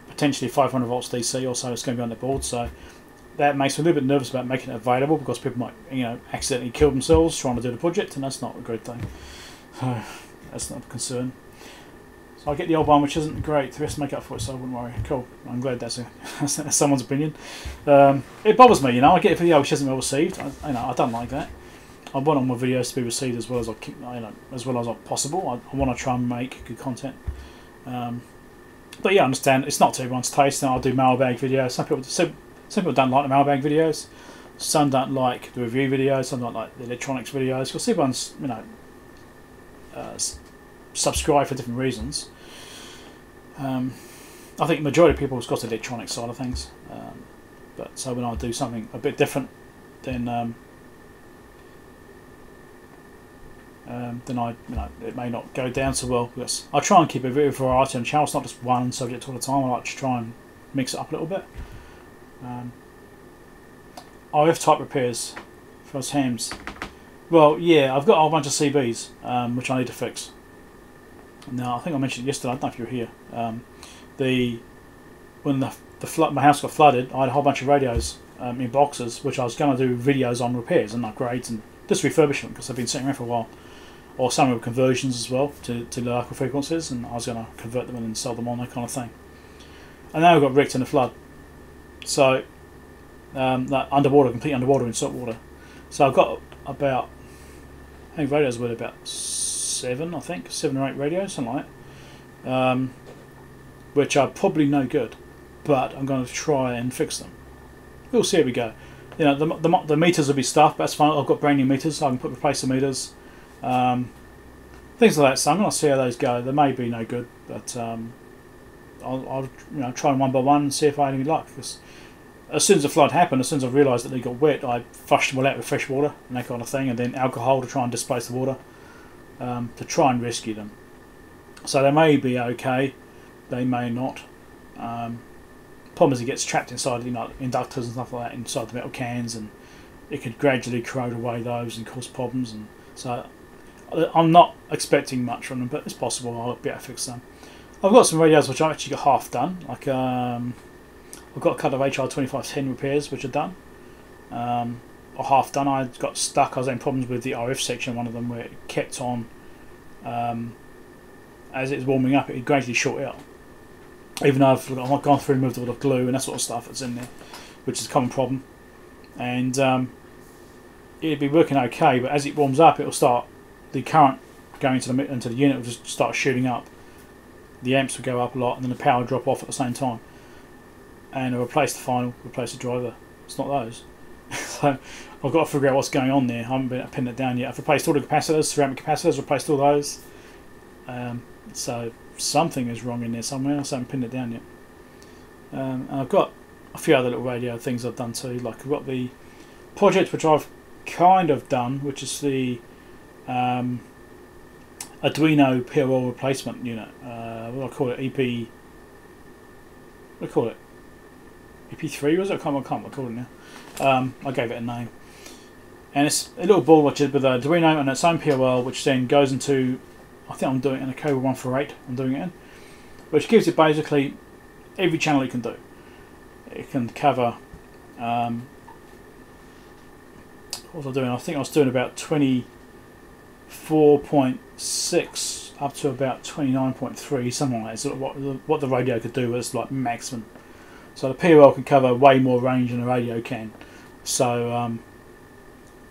potentially 500 volts DC or so. It's going to be on the board, so that makes me a little bit nervous about making it available, because people might accidentally kill themselves trying to do the project, and that's not a good thing. So that's not a concern. So I get the old one, which isn't great. The rest make up for it, so I wouldn't worry. Cool. I'm glad that's someone's opinion. It bothers me, I get a video which isn't well received. I don't like that. I want all my videos to be received as well as possible. I want to try and make good content. But yeah, I understand it's not to everyone's taste. And I'll do mailbag videos. Some people don't like the mailbag videos. Some don't like the review videos. Some don't like the electronics videos. Because everyone's subscribe for different reasons. I think the majority of people have got the electronic side of things. But so when I do something a bit different, then it may not go down so well. Because I try and keep a bit of variety on the channel. It's not just one subject all the time. I like to try and mix it up a little bit. RF type repairs for us hams. Well, yeah, I've got a whole bunch of CBs which I need to fix. Now, I think I mentioned it yesterday. I don't know if you were here. When my house got flooded, I had a whole bunch of radios in boxes, which I was going to do videos on repairs and upgrades and just refurbishment, because they've been sitting around for a while. Or some of the conversions as well to local frequencies, and I was going to convert them and then sell them on, that kind of thing. And now I got wrecked in the flood. So, underwater, completely underwater in salt water. So I've got about, I think radios were about 7 or 8 radios, something like that, which are probably no good, but I'm going to try and fix them. We'll see how we go. The meters will be stuffed, but that's fine. I've got brand new meters, so I can replace the meters, things like that. So I'm going to see how those go. They may be no good, but I'll try them one by one and see if I have any luck. Because as soon as the flood happened, as soon as I realised that they got wet, I flushed them all out with fresh water and that kind of thing, and then alcohol to try and displace the water, to try and rescue them. So they may be okay, they may not. Problem is, it gets trapped inside inductors and stuff like that inside the metal cans, and it could gradually corrode away those and cause problems. And so I'm not expecting much from them, but it's possible I'll be able to fix them. I've got some radios which I've actually got half done. Like I've got a couple of HR2510 repairs which are done, or half done. I got stuck. I was having problems with the RF section, one of them, where it kept on, as it was warming up, it would gradually short out. Even though I've gone through and removed all the glue and that sort of stuff that's in there, which is a common problem. And it'd be working okay, but as it warms up, it'll start, the current going into the unit will just start shooting up. The amps will go up a lot, and then the power will drop off at the same time. And I'll replace the final, replace the driver. It's not those. So I've got to figure out what's going on there. I haven't been able to pin it down yet. I've replaced all the capacitors, ceramic capacitors, replaced all those. So something is wrong in there somewhere. I haven't pinned it down yet. And I've got a few other little radio things I've done too. Like I've got the project which I've kind of done, which is the Arduino PLL replacement unit. What do I call it? EP. What do I call it? EP3 was it? I can't call it now. I gave it a name. And it's a little board which is with Arduino and its own PLL, which then goes into, I think I'm doing it in a cable 148. I'm doing it in, which gives it basically every channel it can do. It can cover. What was I doing? I think I was doing about 24.6 up to about 29.3, something like that. So what the radio could do was like maximum. So the PLL can cover way more range than the radio can. So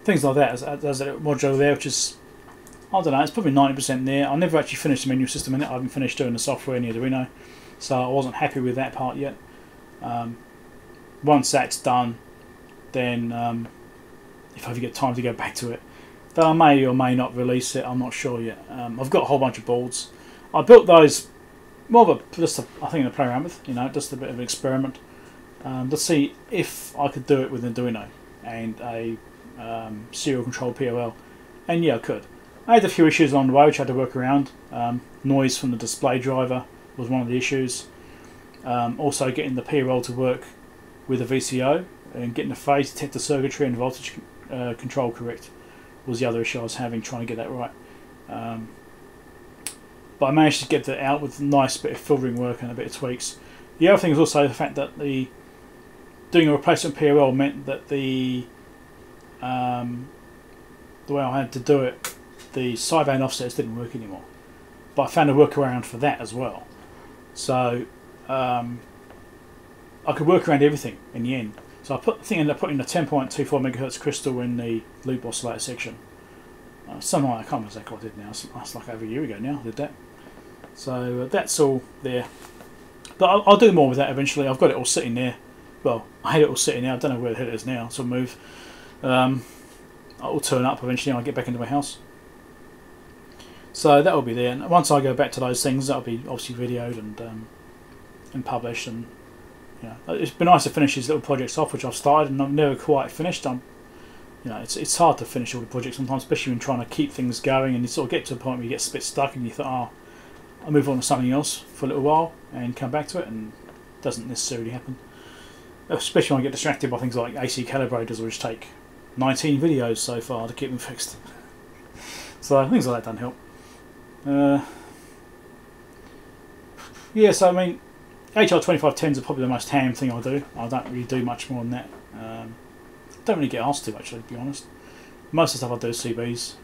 things like that. There's a module there, which is, I don't know, it's probably 90% there. I never actually finished the menu system in it. I haven't finished doing the software in the Arduino, so I wasn't happy with that part yet. Once that's done, then if I ever get time to go back to it, then I may or may not release it. I'm not sure yet. I've got a whole bunch of boards. I built those more of I think to play around with, just a bit of an experiment to see if I could do it with an Arduino and a serial control PLL, and yeah, I could. I had a few issues along the way which I had to work around. Noise from the display driver was one of the issues. Also getting the PLL to work with a VCO and getting the phase detector circuitry and voltage control correct was the other issue I was having, trying to get that right. But I managed to get that out with a nice bit of filtering work and a bit of tweaks. The other thing is also the fact that doing a replacement PLL meant that the way I had to do it, the sideband offsets didn't work anymore. But I found a workaround for that as well. So I could work around everything in the end. So I ended up putting the 10.24 MHz crystal in the loop oscillator section. Something like, I can't remember exactly what I did now. That's like over a year ago now I did that. So that's all there. But I'll do more with that eventually. I've got it all sitting there. Well, I had it all sitting there. I don't know where the hell it is now. So I'll move. I'll turn up eventually and I'll get back into my house. So that will be there. And once I go back to those things, that'll be obviously videoed and published. And it's been nice to finish these little projects off, which I've started and I've never quite finished. It's hard to finish all the projects sometimes, especially when trying to keep things going, and you sort of get to a point where you get a bit stuck and you thought, oh, I'll move on to something else for a little while and come back to it, and it doesn't necessarily happen. Especially when I get distracted by things like AC calibrators, which take 19 videos so far to keep them fixed. So things like that don't help. Yeah, so I mean, HR2510s are probably the most ham thing I do. I don't really do much more than that. Don't really get asked to, actually, to be honest. Most of the stuff I do is CBs,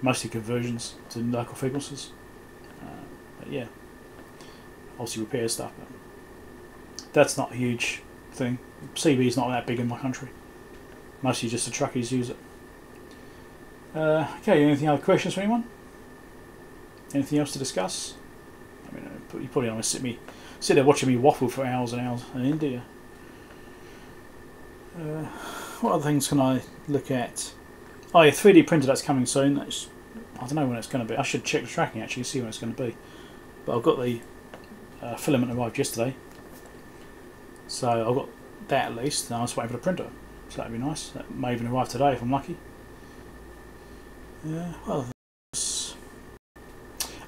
mostly conversions to local frequencies. But yeah, obviously repair stuff, but that's not a huge thing. CB is not that big in my country. Mostly just the truckies use it. Okay, anything other questions for anyone? Anything else to discuss? I mean, you probably don't want to sit there watching me waffle for hours and hours on India. What other things can I look at? Oh yeah, 3D printer that's coming soon. I don't know when it's going to be. I should check the tracking actually, see when it's going to be. But I've got the filament arrived yesterday, so I've got that at least. Now I'm just waiting for the printer, so that'd be nice. That may even arrive today if I'm lucky. Well,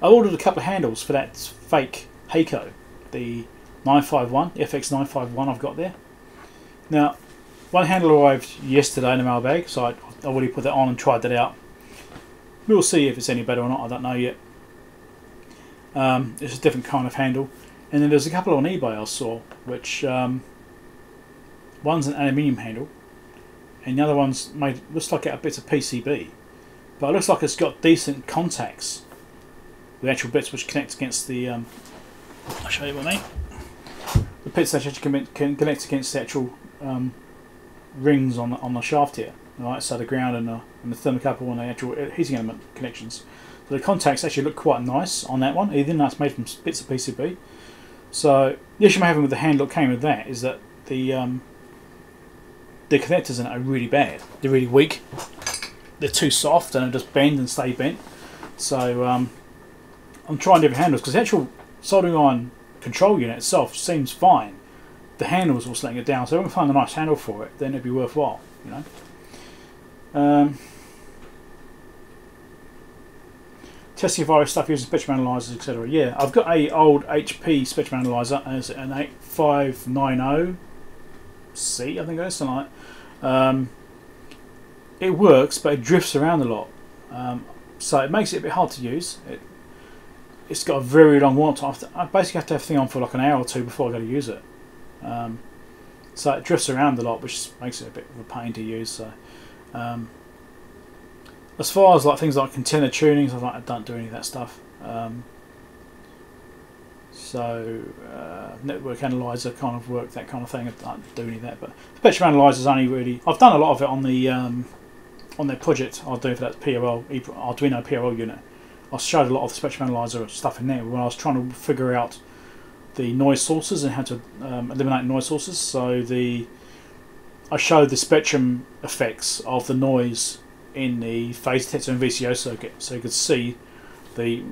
I ordered a couple of handles for that fake Heiko, the 951 FX951 I've got there. Now, one handle arrived yesterday in the mailbag, so I already put that on and tried that out. We'll see if it's any better or not, I don't know yet. It's a different kind of handle. And then there's a couple on eBay I saw, which one's an aluminium handle, and the other one's looks like a bit of PCB, but it looks like it's got decent contacts, the actual bits which connect against the. I'll show you what I mean. The bits that actually can connect against the actual rings on the shaft here, right? So the ground and the thermocouple and the actual heating element connections. So the contacts actually look quite nice on that one, even though it's made from bits of PCB. So the issue I'm having with the handle that came with that is that the connectors in it are really bad. They're really weak. They're too soft and they just bend and stay bent. So I'm trying different handles because the actual soldering iron control unit itself seems fine, the handle's what's letting it down. So if we can find a nice handle for it, then it'd be worthwhile, you know. Testing virus stuff using spectrum analyzers, etc. Yeah, I've got a old HP spectrum analyzer, and it's an 8590C, I think it is, something like that. It works, but it drifts around a lot, so it makes it a bit hard to use. It's got a very long warm time. I basically have to have the thing on for like an hour or two before I go to use it. So it drifts around a lot, which makes it a bit of a pain to use. So, as far as like things like container tunings, I don't do any of that stuff. Network analyzer kind of work, that kind of thing. I don't do any of that. But spectrum analyzers only really. I've done a lot of it on the on their project I do for that Arduino PRL unit. I showed a lot of the spectrum analyzer stuff in there when I was trying to figure out the noise sources and how to eliminate noise sources. So I showed the spectrum effects of the noise in the phase detector and VCO circuit, so you could see the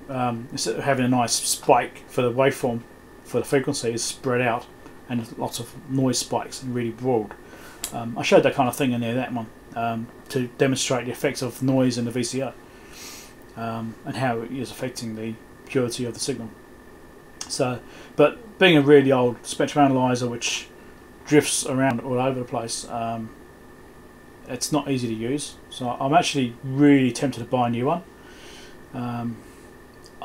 instead of having a nice spike for the waveform for the frequency, is spread out and lots of noise spikes and really broad. I showed that kind of thing in there, that one, to demonstrate the effects of noise in the VCO. And how it is affecting the purity of the signal. So, but being a really old spectrum analyzer which drifts around all over the place, it's not easy to use. So I'm actually really tempted to buy a new one. I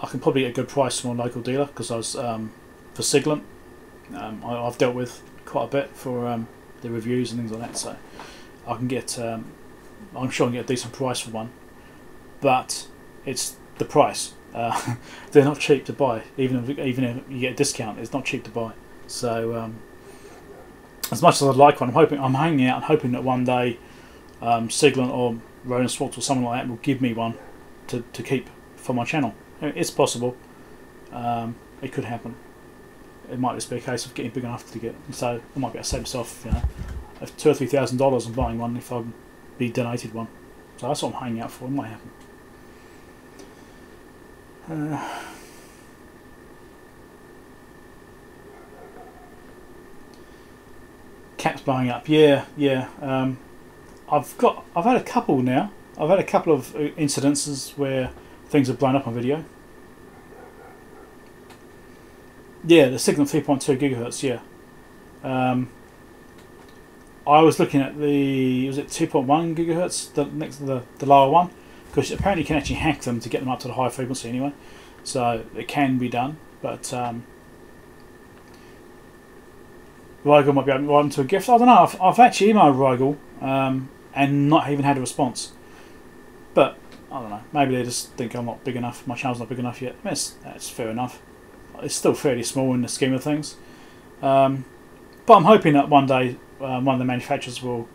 can probably get a good price from a local dealer, because I was for Siglent. I've dealt with quite a bit for the reviews and things like that. So I can get, I'm sure I can get a decent price for one, but it's the price. They're not cheap to buy, even if you get a discount. It's not cheap to buy. So as much as I'd like one, I'm hanging out and hoping that one day Siglent or Roland Swartz or someone like that will give me one to keep for my channel. It's possible. It could happen. It might just be a case of getting big enough to get. So I might be able to save myself, $2,000 or $3,000 on buying one if I be donated one. So that's what I'm hanging out for. It might happen. Caps blowing up, yeah. I've had a couple now. I've had a couple of incidences where things have blown up on video. Yeah, the signal 3.2 gigahertz. Yeah. I was looking at was it 2.1 gigahertz, the next the lower one, because apparently you can actually hack them to get them up to the high frequency anyway. So it can be done, but Rigel might be able to a gift. I don't know. I've actually emailed Rigel and not even had a response. But I don't know. Maybe they just think I'm not big enough. My channel's not big enough yet. That's fair enough. It's still fairly small in the scheme of things. But I'm hoping that one day one of the manufacturers will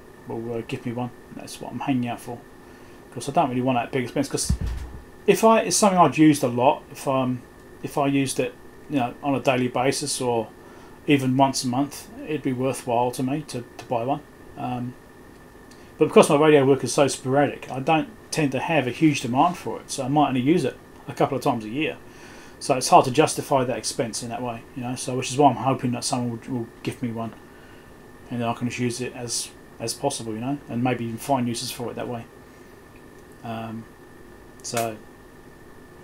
give me one. That's what I'm hanging out for. Because I don't really want that big expense. Because it's something I'd used a lot. If I used it, on a daily basis or even once a month, it'd be worthwhile to me to buy one. But because my radio work is so sporadic, I don't tend to have a huge demand for it. So I might only use it a couple of times a year. So it's hard to justify that expense in that way, So which is why I'm hoping that someone will give me one, and then I can just use it as possible, and maybe even find uses for it that way. So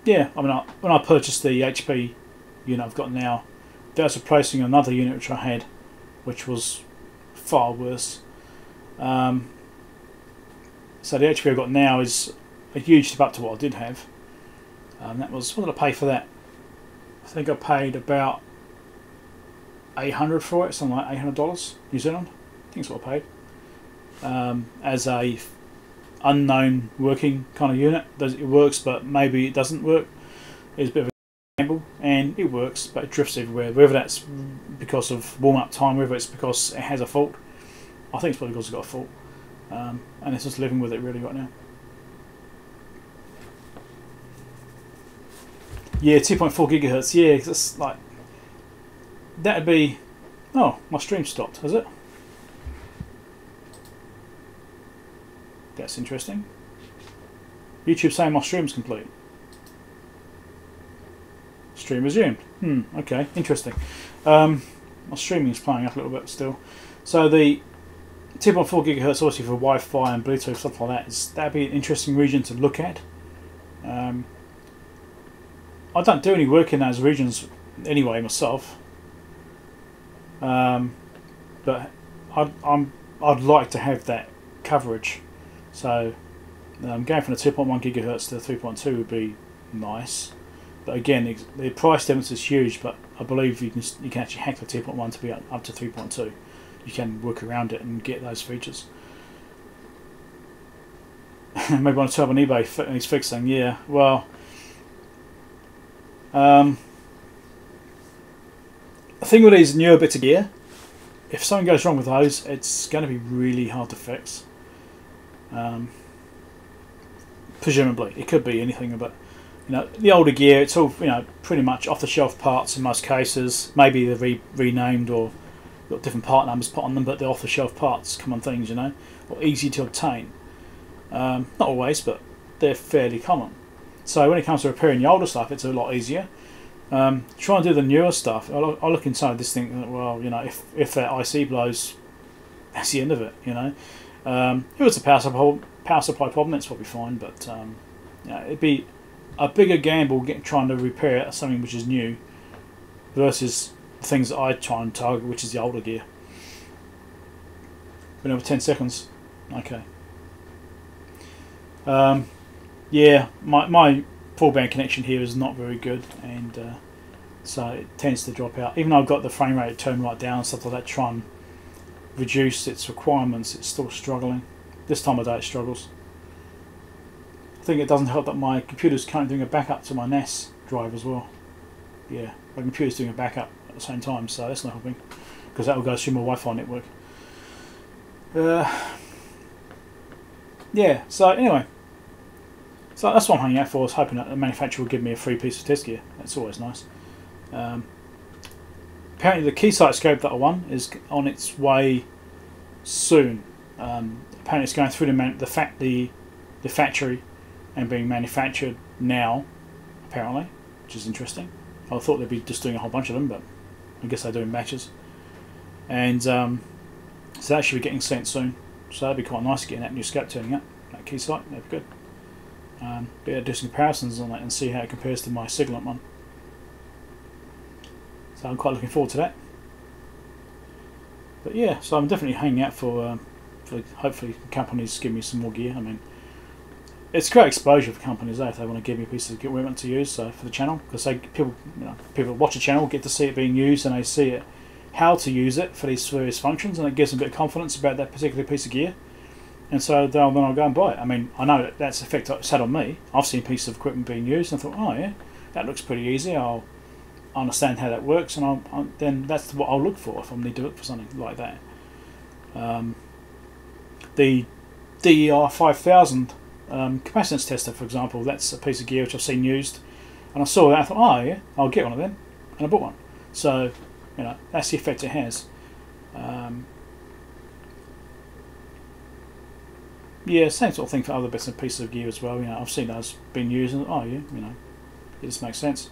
yeah, I mean, when I purchased the HP unit I've got now, that was replacing another unit which I had, which was far worse. So the HP I've got now is a huge step up to what I did have. That was, what did I pay for that? I think I paid about $800 for it, something like $800 New Zealand. I think that's what I paid. As a unknown working kind of unit. It works, but maybe it doesn't work. It's a bit of a gamble, and it works, but it drifts everywhere. Whether that's because of warm-up time, whether it's because it has a fault. I think it's probably because it's got a fault. And it's just living with it really right now. Yeah, 2.4 gigahertz. Yeah, cause it's like that'd be. Oh, my stream stopped. Has it? That's interesting. YouTube saying my stream's complete. Stream resumed. Okay, interesting. my streaming is playing up a little bit still. So the 2.4 gigahertz, obviously for Wi-Fi and Bluetooth stuff like that, that'd be an interesting region to look at. I don't do any work in those regions anyway myself, but I'd like to have that coverage. So going from the 2.1 gigahertz to the 3.2 would be nice. But again, the price difference is huge. But I believe you can actually hack the 2.1 to be up to 3.2. You can work around it and get those features. Maybe on top on eBay and he's fixing. Yeah, well, the thing with these newer bits of gear, if something goes wrong with those, it's going to be really hard to fix. Presumably, it could be anything, but the older gear, it's all pretty much off-the-shelf parts in most cases. Maybe they're renamed or got different part numbers put on them, but they're off-the-shelf parts, common things, or easy to obtain. Not always, but they're fairly common. So when it comes to repairing the older stuff, it's a lot easier. Try and do the newer stuff. I look inside this thing. Well, if that IC blows, that's the end of it. If it's a power supply problem, that's probably fine. But it'd be a bigger gamble trying to repair something which is new versus the things that I try and target, which is the older gear. Been over 10 seconds. Okay. Yeah, my broadband connection here is not very good, and so it tends to drop out. Even though I've got the frame rate turned right down and stuff like that, try and reduce its requirements, it's still struggling. This time of day it struggles. I think it doesn't help that my computer's currently doing a backup to my NAS drive as well. Yeah, my computer's doing a backup at the same time, so that's not helping, because that will go through my Wi-Fi network. Yeah, so anyway, so that's what I'm hanging out for. I was hoping that the manufacturer will give me a free piece of test gear. That's always nice. Apparently the Keysight scope that I won is on its way soon. Apparently it's going through the factory and being manufactured now, apparently, which is interesting. I thought they'd be just doing a whole bunch of them, but I guess they're doing batches. And so that should be getting sent soon. So that'd be quite nice getting that new scope turning up, that Keysight. That'd be good. Be able to do some comparisons on that and see how it compares to my Siglant one. So I'm quite looking forward to that. But yeah, so I'm definitely hanging out for hopefully companies give me some more gear. I mean, it's great exposure for companies if they want to give me a piece of equipment to use for the channel, because people that watch the channel get to see it being used and they see it how to use it for these various functions, and it gives them a bit of confidence about that particular piece of gear. And so then I'll go and buy it. I mean, I know that's the effect it's had on me. I've seen pieces of equipment being used and I thought, oh yeah, that looks pretty easy. I'll understand how that works, and then that's what I'll look for if I need to look for something like that. The DER 5000 capacitance tester, for example, that's a piece of gear which I've seen used, and I saw that. I thought, oh yeah, I'll get one of them, and I bought one. So that's the effect it has. Yeah, same sort of thing for other bits and pieces of gear as well. I've seen those being used, and oh yeah, it just makes sense.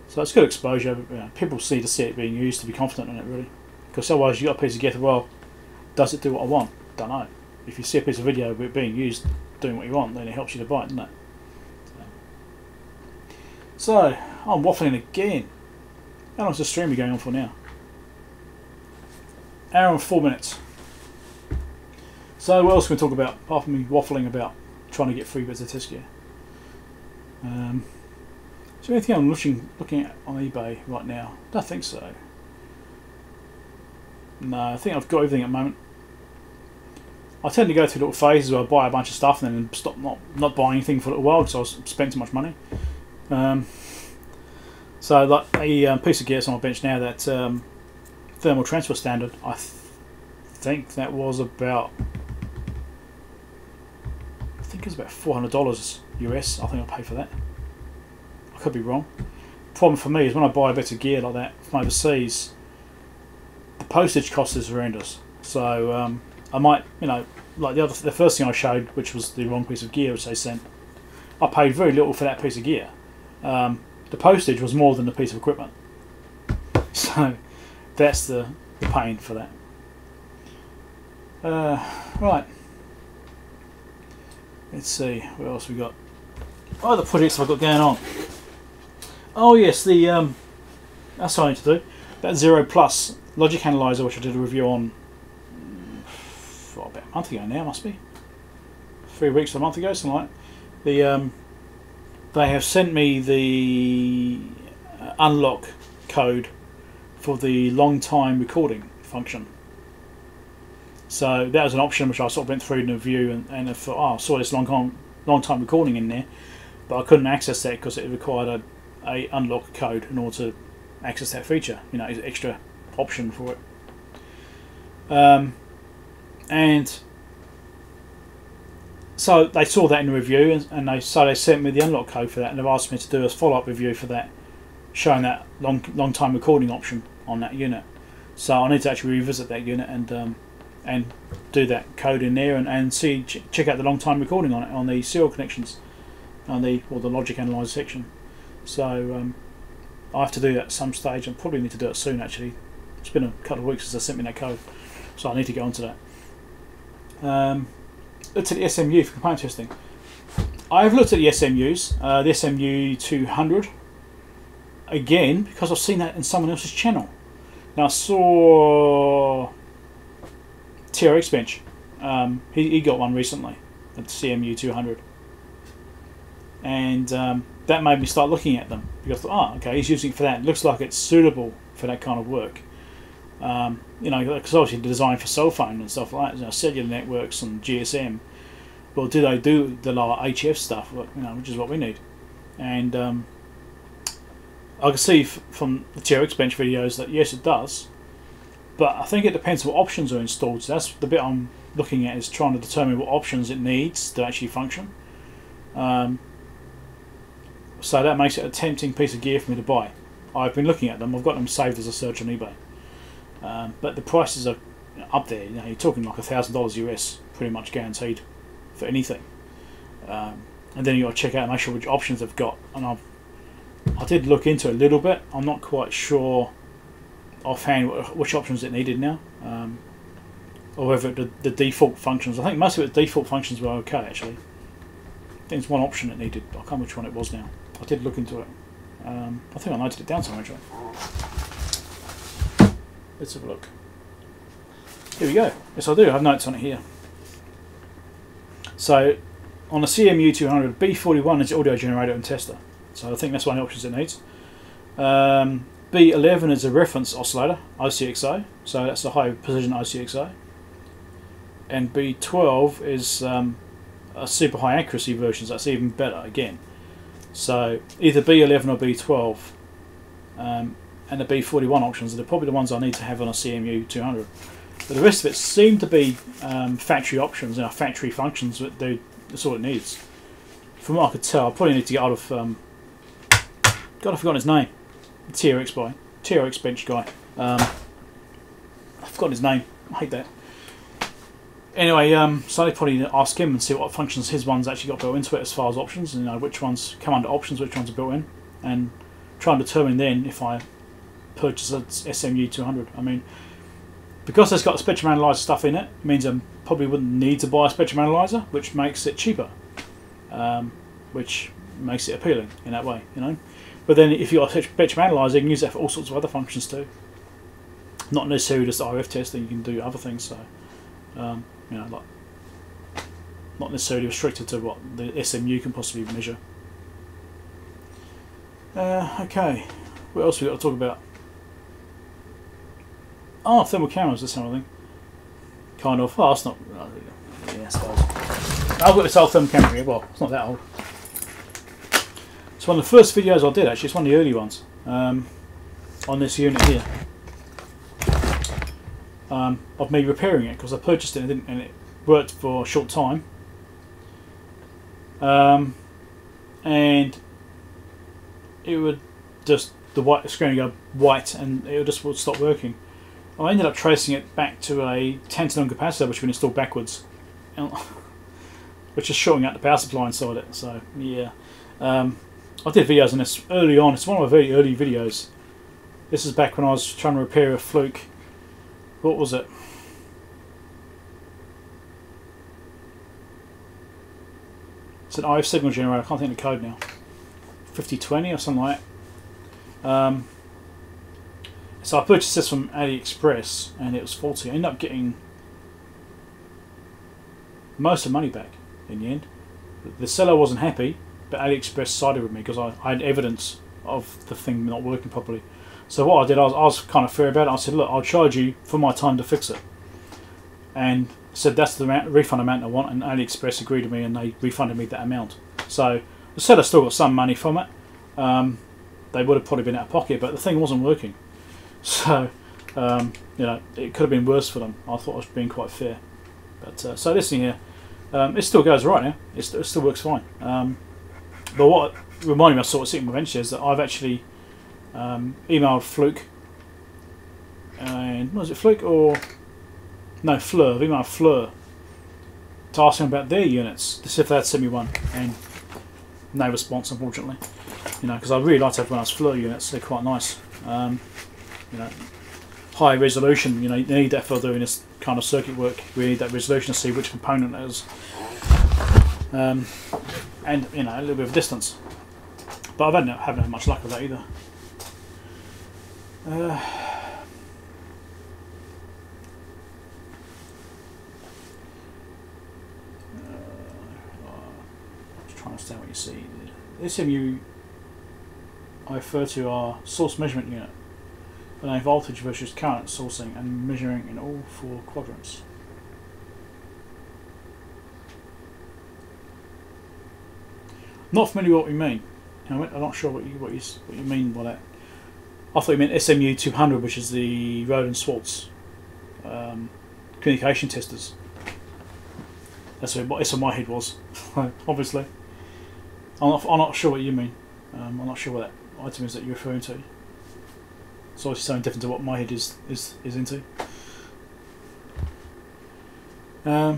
So it's good exposure. People need to see it being used to be confident in it, really. Because otherwise, you got a piece of gear. Well, does it do what I want? Don't know. If you see a piece of video of it being used, doing what you want, then it helps you to buy it, doesn't it? So I'm waffling again. How long's the stream be going on for now? Hour and 4 minutes. So what else can we talk about apart from me waffling about trying to get free bits of test gear? Is there anything I'm looking at on eBay right now? I don't think so. No, I think I've got everything at the moment. I tend to go through little phases where I buy a bunch of stuff and then stop not buying anything for a little while because I spent too much money. So like a piece of gear that's on my bench now, that thermal transfer standard, I think that was about, I think it was about $400 US. I think I'll pay for that. I could be wrong. The problem for me is when I buy a bit of gear like that from overseas, the postage cost is horrendous. So I might, like the first thing I showed, which was the wrong piece of gear which they sent, I paid very little for that piece of gear. The postage was more than the piece of equipment. So that's the pain for that. Right. Let's see what else we got. What other projects have I got going on? Oh yes, the that's what I need to do. That Zero Plus logic analyzer, which I did a review on about a month ago now, must be 3 weeks or a month ago, something like that. They have sent me the unlock code for the long time recording function. So that was an option which I sort of went through in the review, and I thought, oh, I saw this long time recording in there, but I couldn't access that because it required a unlock code in order to access that feature. You know, it's an extra option for it. And so they saw that in the review, and they sent me the unlock code for that, and they've asked me to do a follow-up review for that, showing that long time recording option on that unit. So I need to actually revisit that unit and do that code in there, and check out the long time recording on it on the serial connections, on the logic analyzer section. So I have to do that at some stage. I probably need to do it soon. Actually, it's been a couple of weeks since they sent me that code, so I need to get onto that. Looked at the SMU for component testing. I've looked at the SMUs, the SMU 200 again because I've seen that in someone else's channel. Now I saw TRX Bench. He got one recently at the CMU 200, and that made me start looking at them because I thought, oh, okay, he's using it for that. It looks like it's suitable for that kind of work. You know, because obviously designed for cell phone and stuff like that, you know, cellular networks and GSM. Well, do they do the lower HF stuff? You know, which is what we need. And I can see from the TRX Bench videos that yes, it does. But I think it depends what options are installed. So that's the bit I'm looking at, is trying to determine what options it needs to actually function. So that makes it a tempting piece of gear for me to buy. I've been looking at them. I've got them saved as a search on eBay. But the prices are up there. You know, you're talking like $1,000 US, pretty much guaranteed for anything. And then you got to check out and make sure which options they've got. And I did look into it a little bit. I'm not quite sure offhand which options it needed now, or whether the default functions. I think most of its default functions were okay actually. I think there's one option it needed. I can't remember which one it was now. I did look into it. I think I noted it down somewhere actually. Let's have a look. Here we go. Yes, I do. I have notes on it here. So, on the CMU 200, B41 is the audio generator and tester. So I think that's one of the options it needs. B11 is a reference oscillator, ICXO. So that's a high precision ICXO. And B12 is a super high accuracy version. So that's even better again. So either B11 or B12. And the B41 options are probably the ones I need to have on a CMU 200. But the rest of it seem to be factory options, you know, factory functions that that's all it needs. From what I could tell, I probably need to get out of God, I've forgotten his name. TRX Bench guy. I've forgotten his name. I hate that. Anyway, so I probably ask him and see what functions his ones actually got built into it as far as options, and you know which ones come under options, which ones are built in, and try and determine then if I purchase a SMU 200. I mean, because it's got spectrum analyzer stuff in it, means I probably wouldn't need to buy a spectrum analyzer, which makes it cheaper, which makes it appealing in that way, you know. But then if you've got a spectrum analyzer, you can use that for all sorts of other functions too. Not necessarily just RF testing, you can do other things. So, you know, like not necessarily restricted to what the SMU can possibly measure. Okay, what else have we got to talk about? Oh, thermal cameras, that's something. Kind of. Oh, it's not. Yeah, I suppose. I've got this old thermal camera here. Well, it's not that old. It's one of the first videos I did actually. It's one of the early ones on this unit here. Of me repairing it because I purchased it and it worked for a short time. And it would just the screen would go white and it would stop working. I ended up tracing it back to a tantalum capacitor which we installed backwards, which is shorting out the power supply inside it. So yeah, I did videos on this early on. It's one of my very early videos. This is back when I was trying to repair a Fluke. What was it? It's an IF signal generator. I can't think of the code now. 5020 or something like that. So I purchased this from AliExpress and it was faulty. I ended up getting most of the money back in the end. The seller wasn't happy, but AliExpress sided with me because I had evidence of the thing not working properly. So what I did, I was kind of fair about it. I said, look, I'll charge you for my time to fix it. And said that's the refund amount I want, and AliExpress agreed with me and they refunded me that amount. So the seller still got some money from it. They would have probably been out of pocket, but the thing wasn't working. So, you know, it could have been worse for them. I thought I was being quite fair. But so this thing here, it still goes right now. It still works fine. But what reminded me of sort of sitting with Venture is that I've actually emailed Fluke, and was it Fluke or no Fleur? I've emailed Fleur to ask them about their units to see if they'd send me one, and no response, unfortunately. You know, because I really like to have one of those Fleur units. They're quite nice. You know, high resolution. You know, you need that for doing this kind of circuit work. We need that resolution to see which component it is, and you know, a little bit of distance. But I haven't had much luck with that either. Just trying to understand what you see. The SMU I refer to our source measurement unit, allowing voltage versus current sourcing and measuring in all 4 quadrants. Not familiar with what we mean. I'm not sure what you mean by that. I thought you meant SMU 200, which is the Rohde & Schwarz communication testers. That's what my head was. Obviously, I'm not sure what you mean. I'm not sure what that item is that you're referring to. It's obviously something different to what my head is into. Yeah,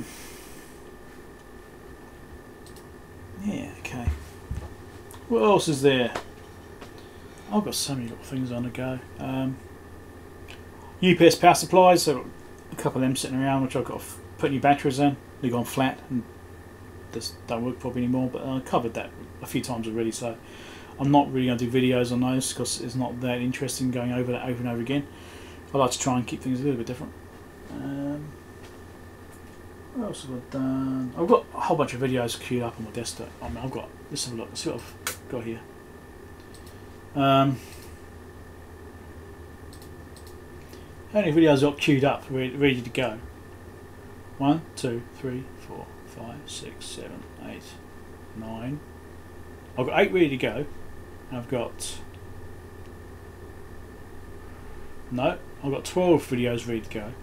okay. What else is there? I've got so many little things on the go. UPS power supplies, so a couple of them sitting around which I've got to put new batteries in. They've gone flat and just don't work properly anymore, but I covered that a few times already, so I'm not really going to do videos on those because it's not that interesting going over that over and over again. I like to try and keep things a little bit different. What else have I done? I've got a whole bunch of videos queued up on my desktop. I mean, let's have a look, let's see what I've got here. How many videos I've got queued up, ready to go? 1, 2, 3, 4, 5, 6, 7, 8, 9. I've got 8 ready to go. I've got 12 videos ready to go.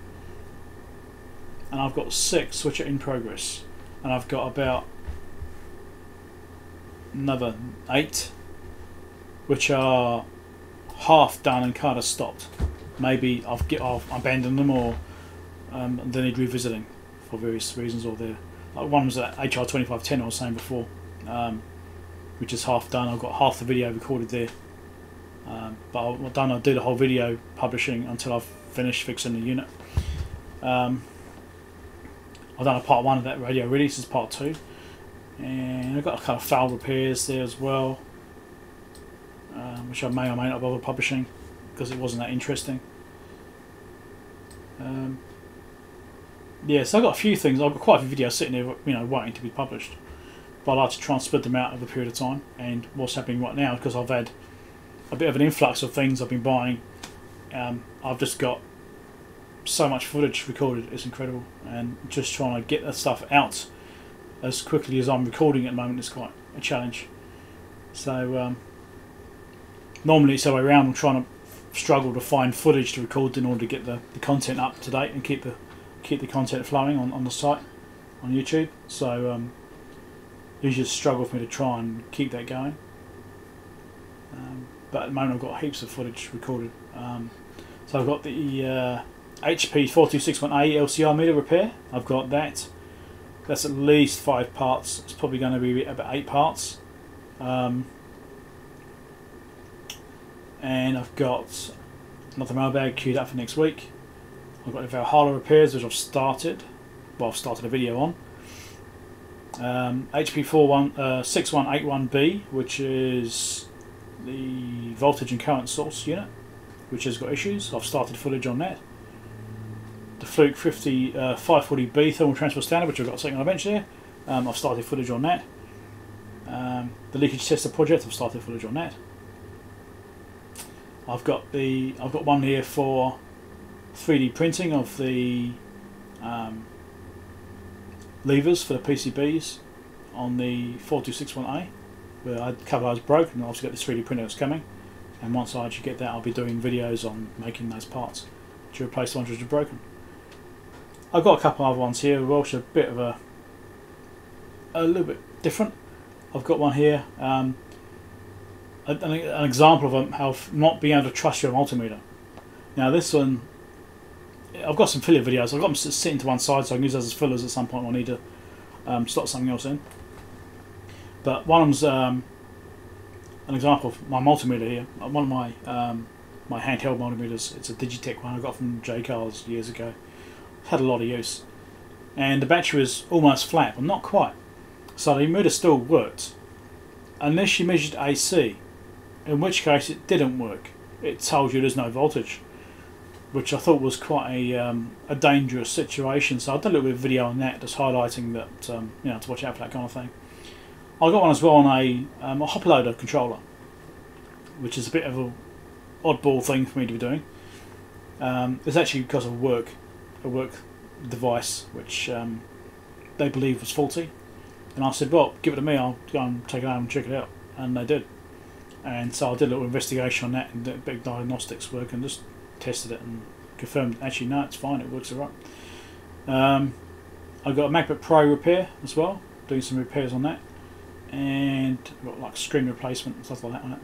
And I've got 6 which are in progress. And I've got about another 8 which are half done and kind of stopped. Maybe I've abandoned them, or they need revisiting for various reasons, or they're like one was that HR 2510 I was saying before, which is half done. I've got half the video recorded there, but I'll do the whole video publishing until I've finished fixing the unit. I've done a part 1 of that radio release as part 2, and I've got a kind of failed repairs there as well, which I may or may not bother publishing because it wasn't that interesting. Yeah, so I've got a few things. I've got quite a few videos sitting there, you know, waiting to be published. But I like to try and spread them out over a period of time. And what's happening right now, because I've had a bit of an influx of things I've been buying, I've just got so much footage recorded. It's incredible, and just trying to get that stuff out as quickly as I'm recording at the moment is quite a challenge. So normally it's the way around. I'm trying to struggle to find footage to record in order to get the content up to date and keep the content flowing on the site on YouTube. So usually a struggle for me to try and keep that going. But at the moment I've got heaps of footage recorded. So I've got the HP 4261A LCR meter repair. I've got that. That's at least 5 parts. It's probably going to be about 8 parts. And I've got Another mailbag queued up for next week. I've got the Valhalla repairs, which I've started. Well, I've started a video on. HP 6181B, which is the voltage and current source unit, which has got issues. I've started footage on that. The Fluke 540B thermal transport standard, which I've got sitting on a bench there. I've started footage on that. The leakage tester project, I've started footage on that. I've got one here for 3D printing of the levers for the PCBs on the 4261A, where I cover those broke, and I've also got this 3D printer that's coming. And once I actually get that, I'll be doing videos on making those parts to replace the ones which are broken. I've got a couple other ones here, which are a bit of a little bit different. I've got one here, an example of how not being able to trust your multimeter. Now this one, I've got some filler videos. I've got them sitting to one side so I can use those as fillers at some point when I need to slot something else in. But one of them's an example of my multimeter here. One of my my handheld multimeters. It's a Digitech one I got from J-Cars years ago. Had a lot of use, and the battery was almost flat, but not quite. So the meter still worked, unless you measured AC, in which case it didn't work. It told you there's no voltage, which I thought was quite a dangerous situation. So I did a little bit of video on that, just highlighting that you know, to watch out for that kind of thing. I got one as well on a hopper loader controller, which is a bit of a oddball thing for me to be doing. It's actually because of a work device which they believe was faulty, and I said, well, give it to me, I'll go and take it home and check it out, and they did. And so I did a little investigation on that and did a big diagnostics work and just tested it and confirmed actually no, it's fine, it works alright. I've got a MacBook Pro repair as well, doing some repairs on that, and I've got like screen replacement and stuff like that on it.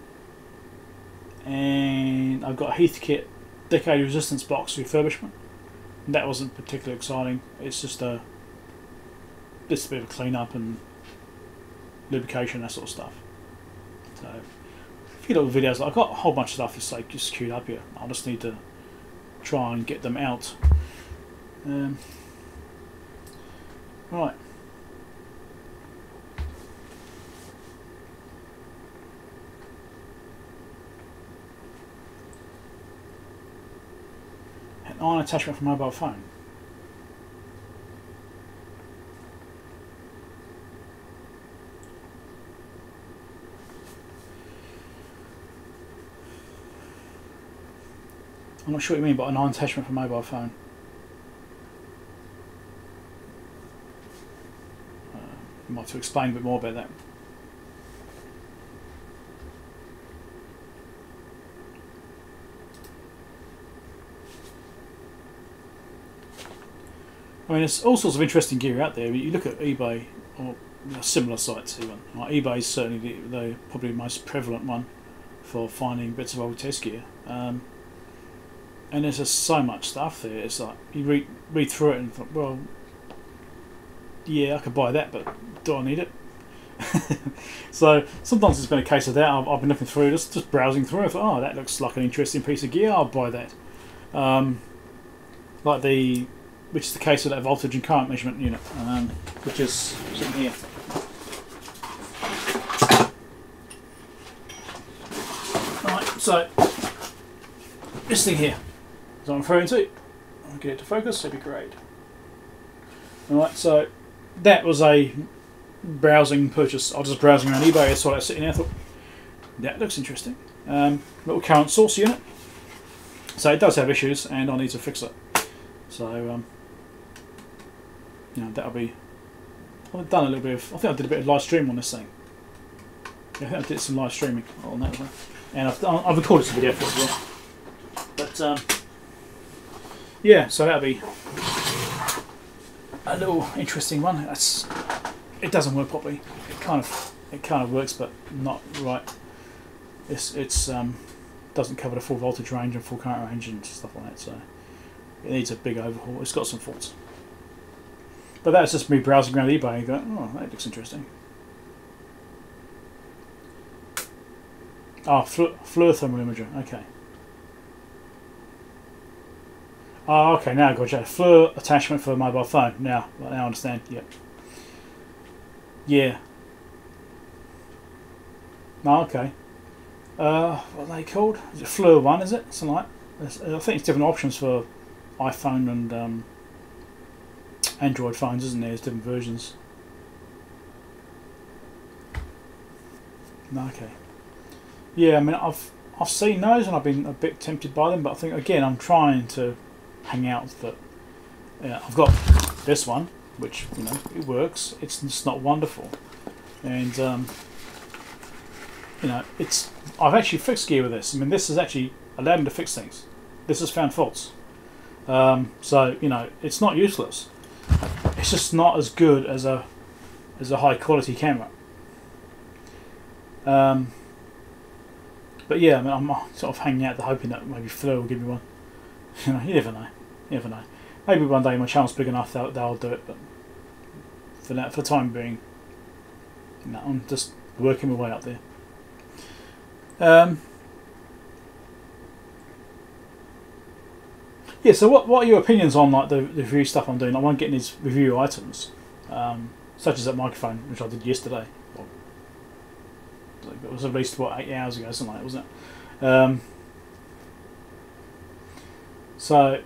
And I've got a Heathkit decade resistance box refurbishment. That wasn't particularly exciting. It's just a bit of a clean up and lubrication, that sort of stuff. So a few little videos. I've got a whole bunch of stuff just like just queued up here. I'll just need to try and get them out. Right. An iron attachment for mobile phone. I'm not sure what you mean by an iron attachment for mobile phone. You might have to explain a bit more about that. I mean, there's all sorts of interesting gear out there. You look at eBay or similar sites even. Like eBay is certainly the probably the most prevalent one for finding bits of old test gear. And there's just so much stuff there. It's like you read through it and think, well, yeah, I could buy that, but do I need it? So sometimes it's been a case of that. I've been looking through, just browsing through. I thought, oh, that looks like an interesting piece of gear. I'll buy that. Which is the case with that voltage and current measurement unit, which is sitting here. Right, so this thing here is what I'm referring to. I'll get it to focus, that'd be great. Alright, so that was a browsing purchase. I was just browsing around eBay, I saw that sitting there, I thought, that looks interesting. Little current source unit. So it does have issues and I need to fix it. So, you know, that'll be. I've done a little bit of. I think I did a bit of live stream on this thing. Yeah, I think I did some live streaming on that as well, and I've recorded some video for it as well. But yeah, so that'll be a little interesting one. It doesn't work properly. It kind of works, but not right. It's doesn't cover the full voltage range and full current range and stuff like that. So. It needs a big overhaul. It's got some faults. But that's just me browsing around eBay and going, oh, that looks interesting. Ah, Fluke thermal imager. Okay. Oh, okay, now I got you. Fluke attachment for a mobile phone. Now I understand. Yep. Yeah. Oh, okay. What are they called? Is it Fluke 1, is it? Something like that. I think it's different options for iPhone and Android phones, isn't there? There's different versions. Okay. Yeah, I mean, I've seen those and I've been a bit tempted by them, but I think again I'm trying to hang out that I've got this one, which it works. It's just not wonderful, and I've actually fixed gear with this. I mean, this has actually allowed me to fix things. This has found faults, so it's not useless. It's just not as good as a high quality camera. But yeah, I mean, I'm sort of hanging out, hoping that maybe Fluke will give me one. You never know. You never know. Maybe one day my channel's big enough they'll do it. But for the time being, I'm just working my way up there. Yeah. So what are your opinions on like the review stuff I'm doing? I want getting these review items, such as that microphone which I did yesterday. It was released 8 hours ago, something like that, wasn't it? So,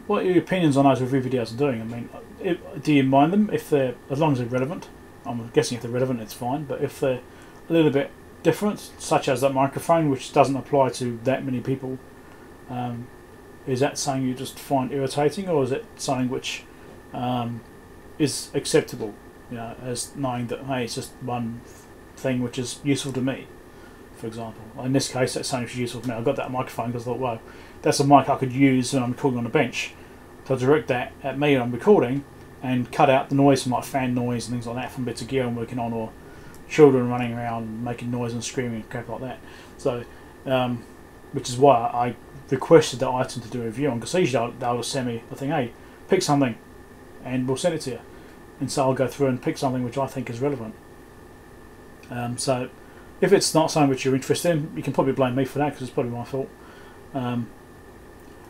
what are your opinions on those review videos I'm doing? I mean, do you mind them if they're, as long as they're relevant? I'm guessing if they're relevant, it's fine. But if they're a little bit different, such as that microphone, which doesn't apply to that many people, is that something you just find irritating, or is it something which is acceptable? As knowing that hey, it's just one thing which is useful to me, for example. In this case, that's something which is useful to me. I got that microphone because I thought, well, that's a mic I could use when I'm recording on a bench to direct that at me when I'm recording and cut out the noise from like fan noise and things like that from bits of gear I'm working on, or children running around making noise and screaming and crap like that. So, which is why I requested that item to do a review on, because usually they'll send me the thing, hey, pick something and we'll send it to you. And so I'll go through and pick something which I think is relevant. So if it's not something which you're interested in, you can probably blame me for that because it's probably my fault. An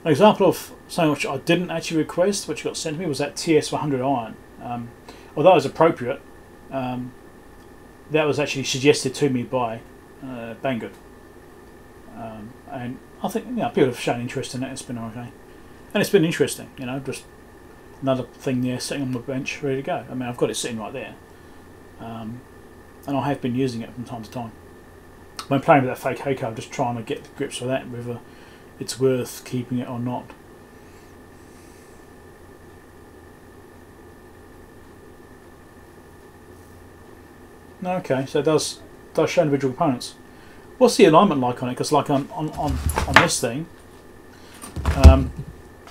example of something which I didn't actually request, which got sent to me, was that TS100 iron. Although it was appropriate, that was actually suggested to me by Banggood. And I think people have shown interest in it. It's been okay, and it's been interesting. Just another thing there sitting on the bench, ready to go. I mean, I've got it sitting right there. And I have been using it from time to time. When playing with that fake Heiko, I'm just trying to get the grips with that, whether it's worth keeping it or not. Okay, so it does show individual components. What's the alignment like on it? Because like on this thing,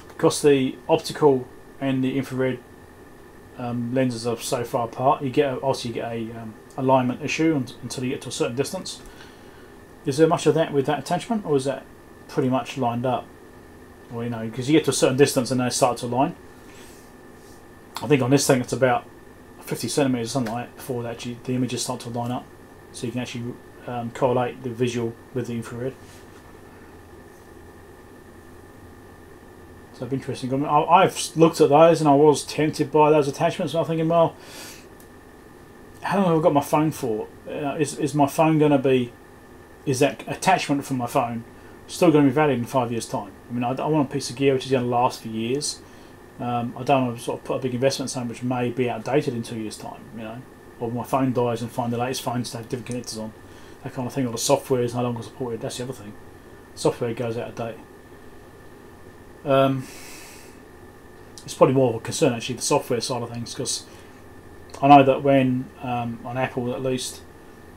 because the optical and the infrared lenses are so far apart, you get a alignment issue until you get to a certain distance. Is there much of that with that attachment, or is that pretty much lined up? Or because you get to a certain distance and they start to align. I think on this thing it's about 50 centimeters, something like that, before the images start to line up, so you can actually correlate the visual with the infrared. So it'd be interesting. I mean, I've looked at those and I was tempted by those attachments, and I'm thinking, well, how long have I got my phone for? Is my phone going to be, is that attachment from my phone still going to be valid in 5 years' time? I mean, I want a piece of gear which is going to last for years. I don't want to sort of put a big investment in something which may be outdated in 2 years' time, or my phone dies and find the latest phones to have different connectors on, that kind of thing, or the software is no longer supported. That's the other thing. Software goes out of date. It's probably more of a concern actually, the software side of things, because I know that when on Apple at least,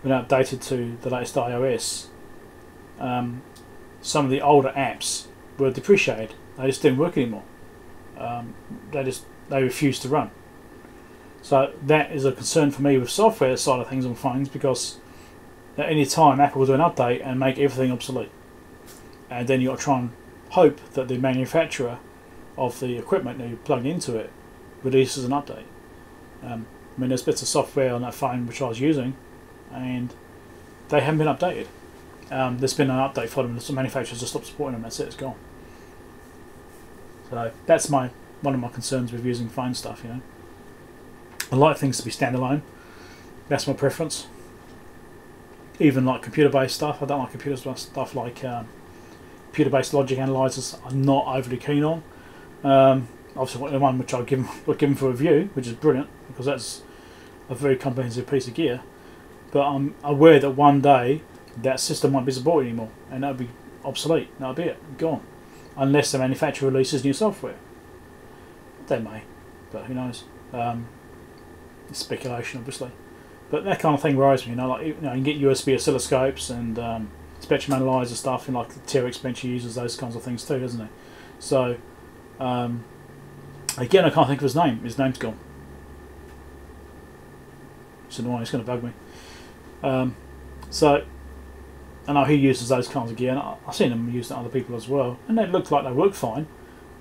when updated to the latest iOS, some of the older apps were depreciated. They just didn't work anymore. They refused to run. So that is a concern for me with software side of things on phones, because at any time Apple will do an update and make everything obsolete, and then you've got to try and hope that the manufacturer of the equipment that you plug into it releases an update. I mean, there's bits of software on that phone which I was using, and they haven't been updated. There's been an update for them, some manufacturers just stopped supporting them, that's it, it's gone. So that's one of my concerns with using phone stuff. You know, I like things to be standalone. That's my preference. Even like computer-based stuff, I don't like computer-based stuff like computer-based logic analyzers. I'm not overly keen on. Obviously, the one which I've given for review, which is brilliant because that's a very comprehensive piece of gear. But I'm aware that one day that system won't be supported anymore, and that'll be obsolete. That'll be it, gone, unless the manufacturer releases new software. They may, but who knows? It's speculation, obviously. But that kind of thing worries me. You know, you can get USB oscilloscopes and spectrum analyzer stuff, and like the TRX bench uses those kinds of things too, doesn't it? So again, I can't think of his name. His name's gone. It's annoying. It's going to bug me. So I know he uses those kinds of gear, and I've seen them used on other people as well, and they look like they work fine.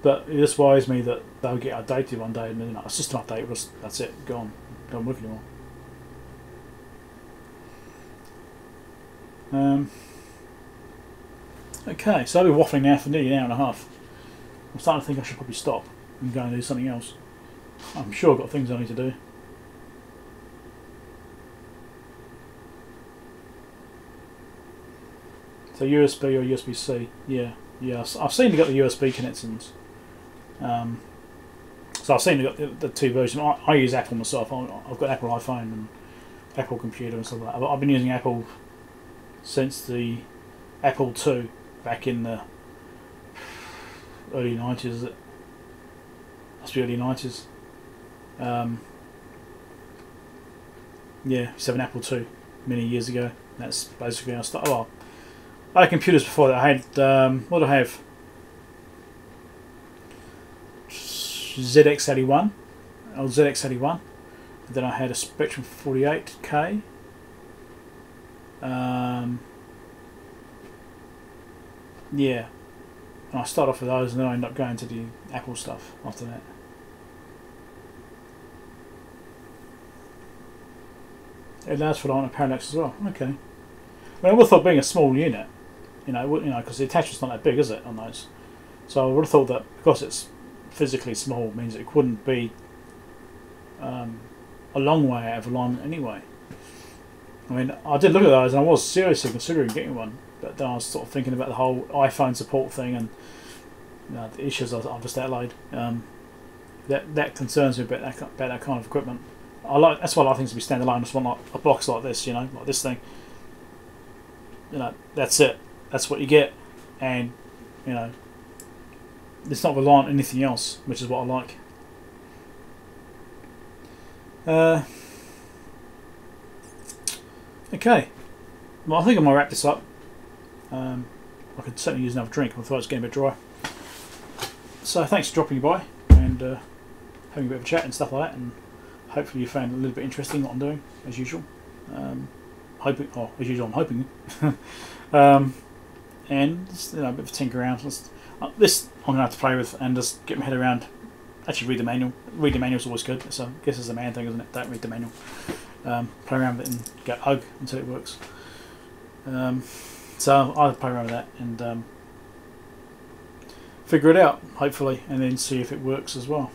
But it just worries me that they'll get updated one day, and a system update was that's it, gone, don't work anymore. Okay, so I've been waffling now for nearly an hour and a half. I'm starting to think I should probably stop and go and do something else. I'm sure I've got things I need to do. So USB or USB-C, yeah. I've seen they got the USB connections. So I've seen they got the two versions. I use Apple myself. I've got Apple iPhone and Apple computer and stuff like that. I've been using Apple since the Apple II back in the early 90s. Is it? Must be early 90s. Yeah, I used to have an Apple II many years ago. That's basically how I started. Well, I had computers before that. I had what did I have? ZX81, old ZX81. And then I had a Spectrum 48K. Yeah, and I started off with those, and then I ended up going to the Apple stuff after that. It allows for line and parallax as well. Okay. I mean, I would have thought being a small unit, because the attachment's not that big, is it, on those? So I would have thought that because it's physically small means it wouldn't be a long way out of alignment anyway. I mean, I did look at those and I was seriously considering getting one, but then I was sort of thinking about the whole iPhone support thing and the issues I've just outlined. That concerns me about that kind of equipment. That's why I like things to be standalone. I just want like a box like this, like this thing. That's it. That's what you get, and it's not reliant on anything else, which is what I like. Okay, well I think I'm going to wrap this up. I could certainly use another drink, although it's getting a bit dry. So thanks for dropping by and having a bit of a chat and stuff like that, and hopefully you found it a little bit interesting what I'm doing, as usual. I'm hoping. And just, a bit of a tinker around. This I'm going to have to play with and just get my head around. Actually, read the manual. Read the manual's always good. So I guess it's a man thing, isn't it? Don't read the manual. Play around with it and go ugh until it works. So I'll play around with that and figure it out, hopefully, and then see if it works as well.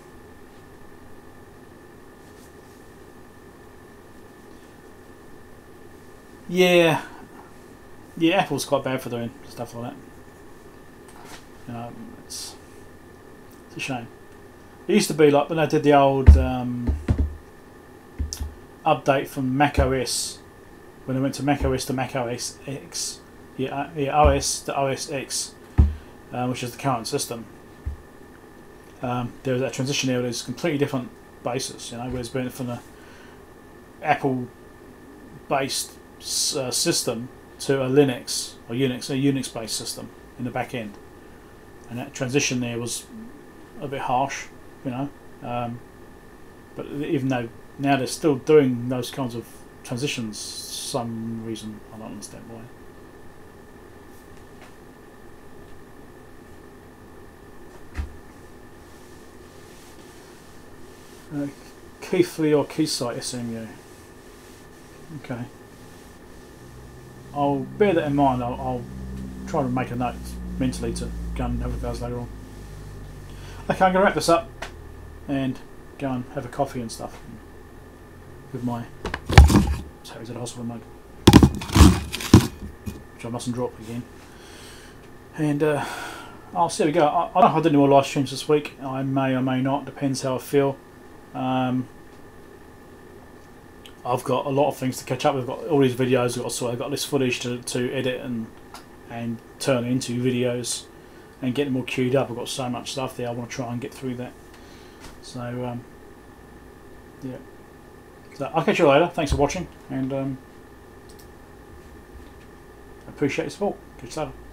Yeah, Apple's quite bad for doing stuff like that. It's a shame. It used to be like when I did the old update from Mac OS, when I went to Mac OS to Mac OS X, OS to OS X, which is the current system. There was that transition there. There's a completely different basis, where it's been from the Apple-based system to a Linux or Unix, a Unix-based system in the back end, and that transition there was a bit harsh, but even though now they're still doing those kinds of transitions, some reason I don't understand why. Keithley or Keysight SMU. Okay. I'll bear that in mind. I'll try to make a note mentally to go and have a those later on. Okay, I'm going to wrap this up and go and have a coffee and stuff with my Harry's at a hospital mug, which I mustn't drop again. And I'll see how we go. I don't know if I did any more live streams this week. I may or may not, depends how I feel. I've got a lot of things to catch up with. I've got all these videos I've got to sort. I've got this footage to edit and turn into videos and get them all queued up. I've got so much stuff there. I want to try and get through that. So yeah. So I'll catch you later. Thanks for watching, and I appreciate your support. Catch you later.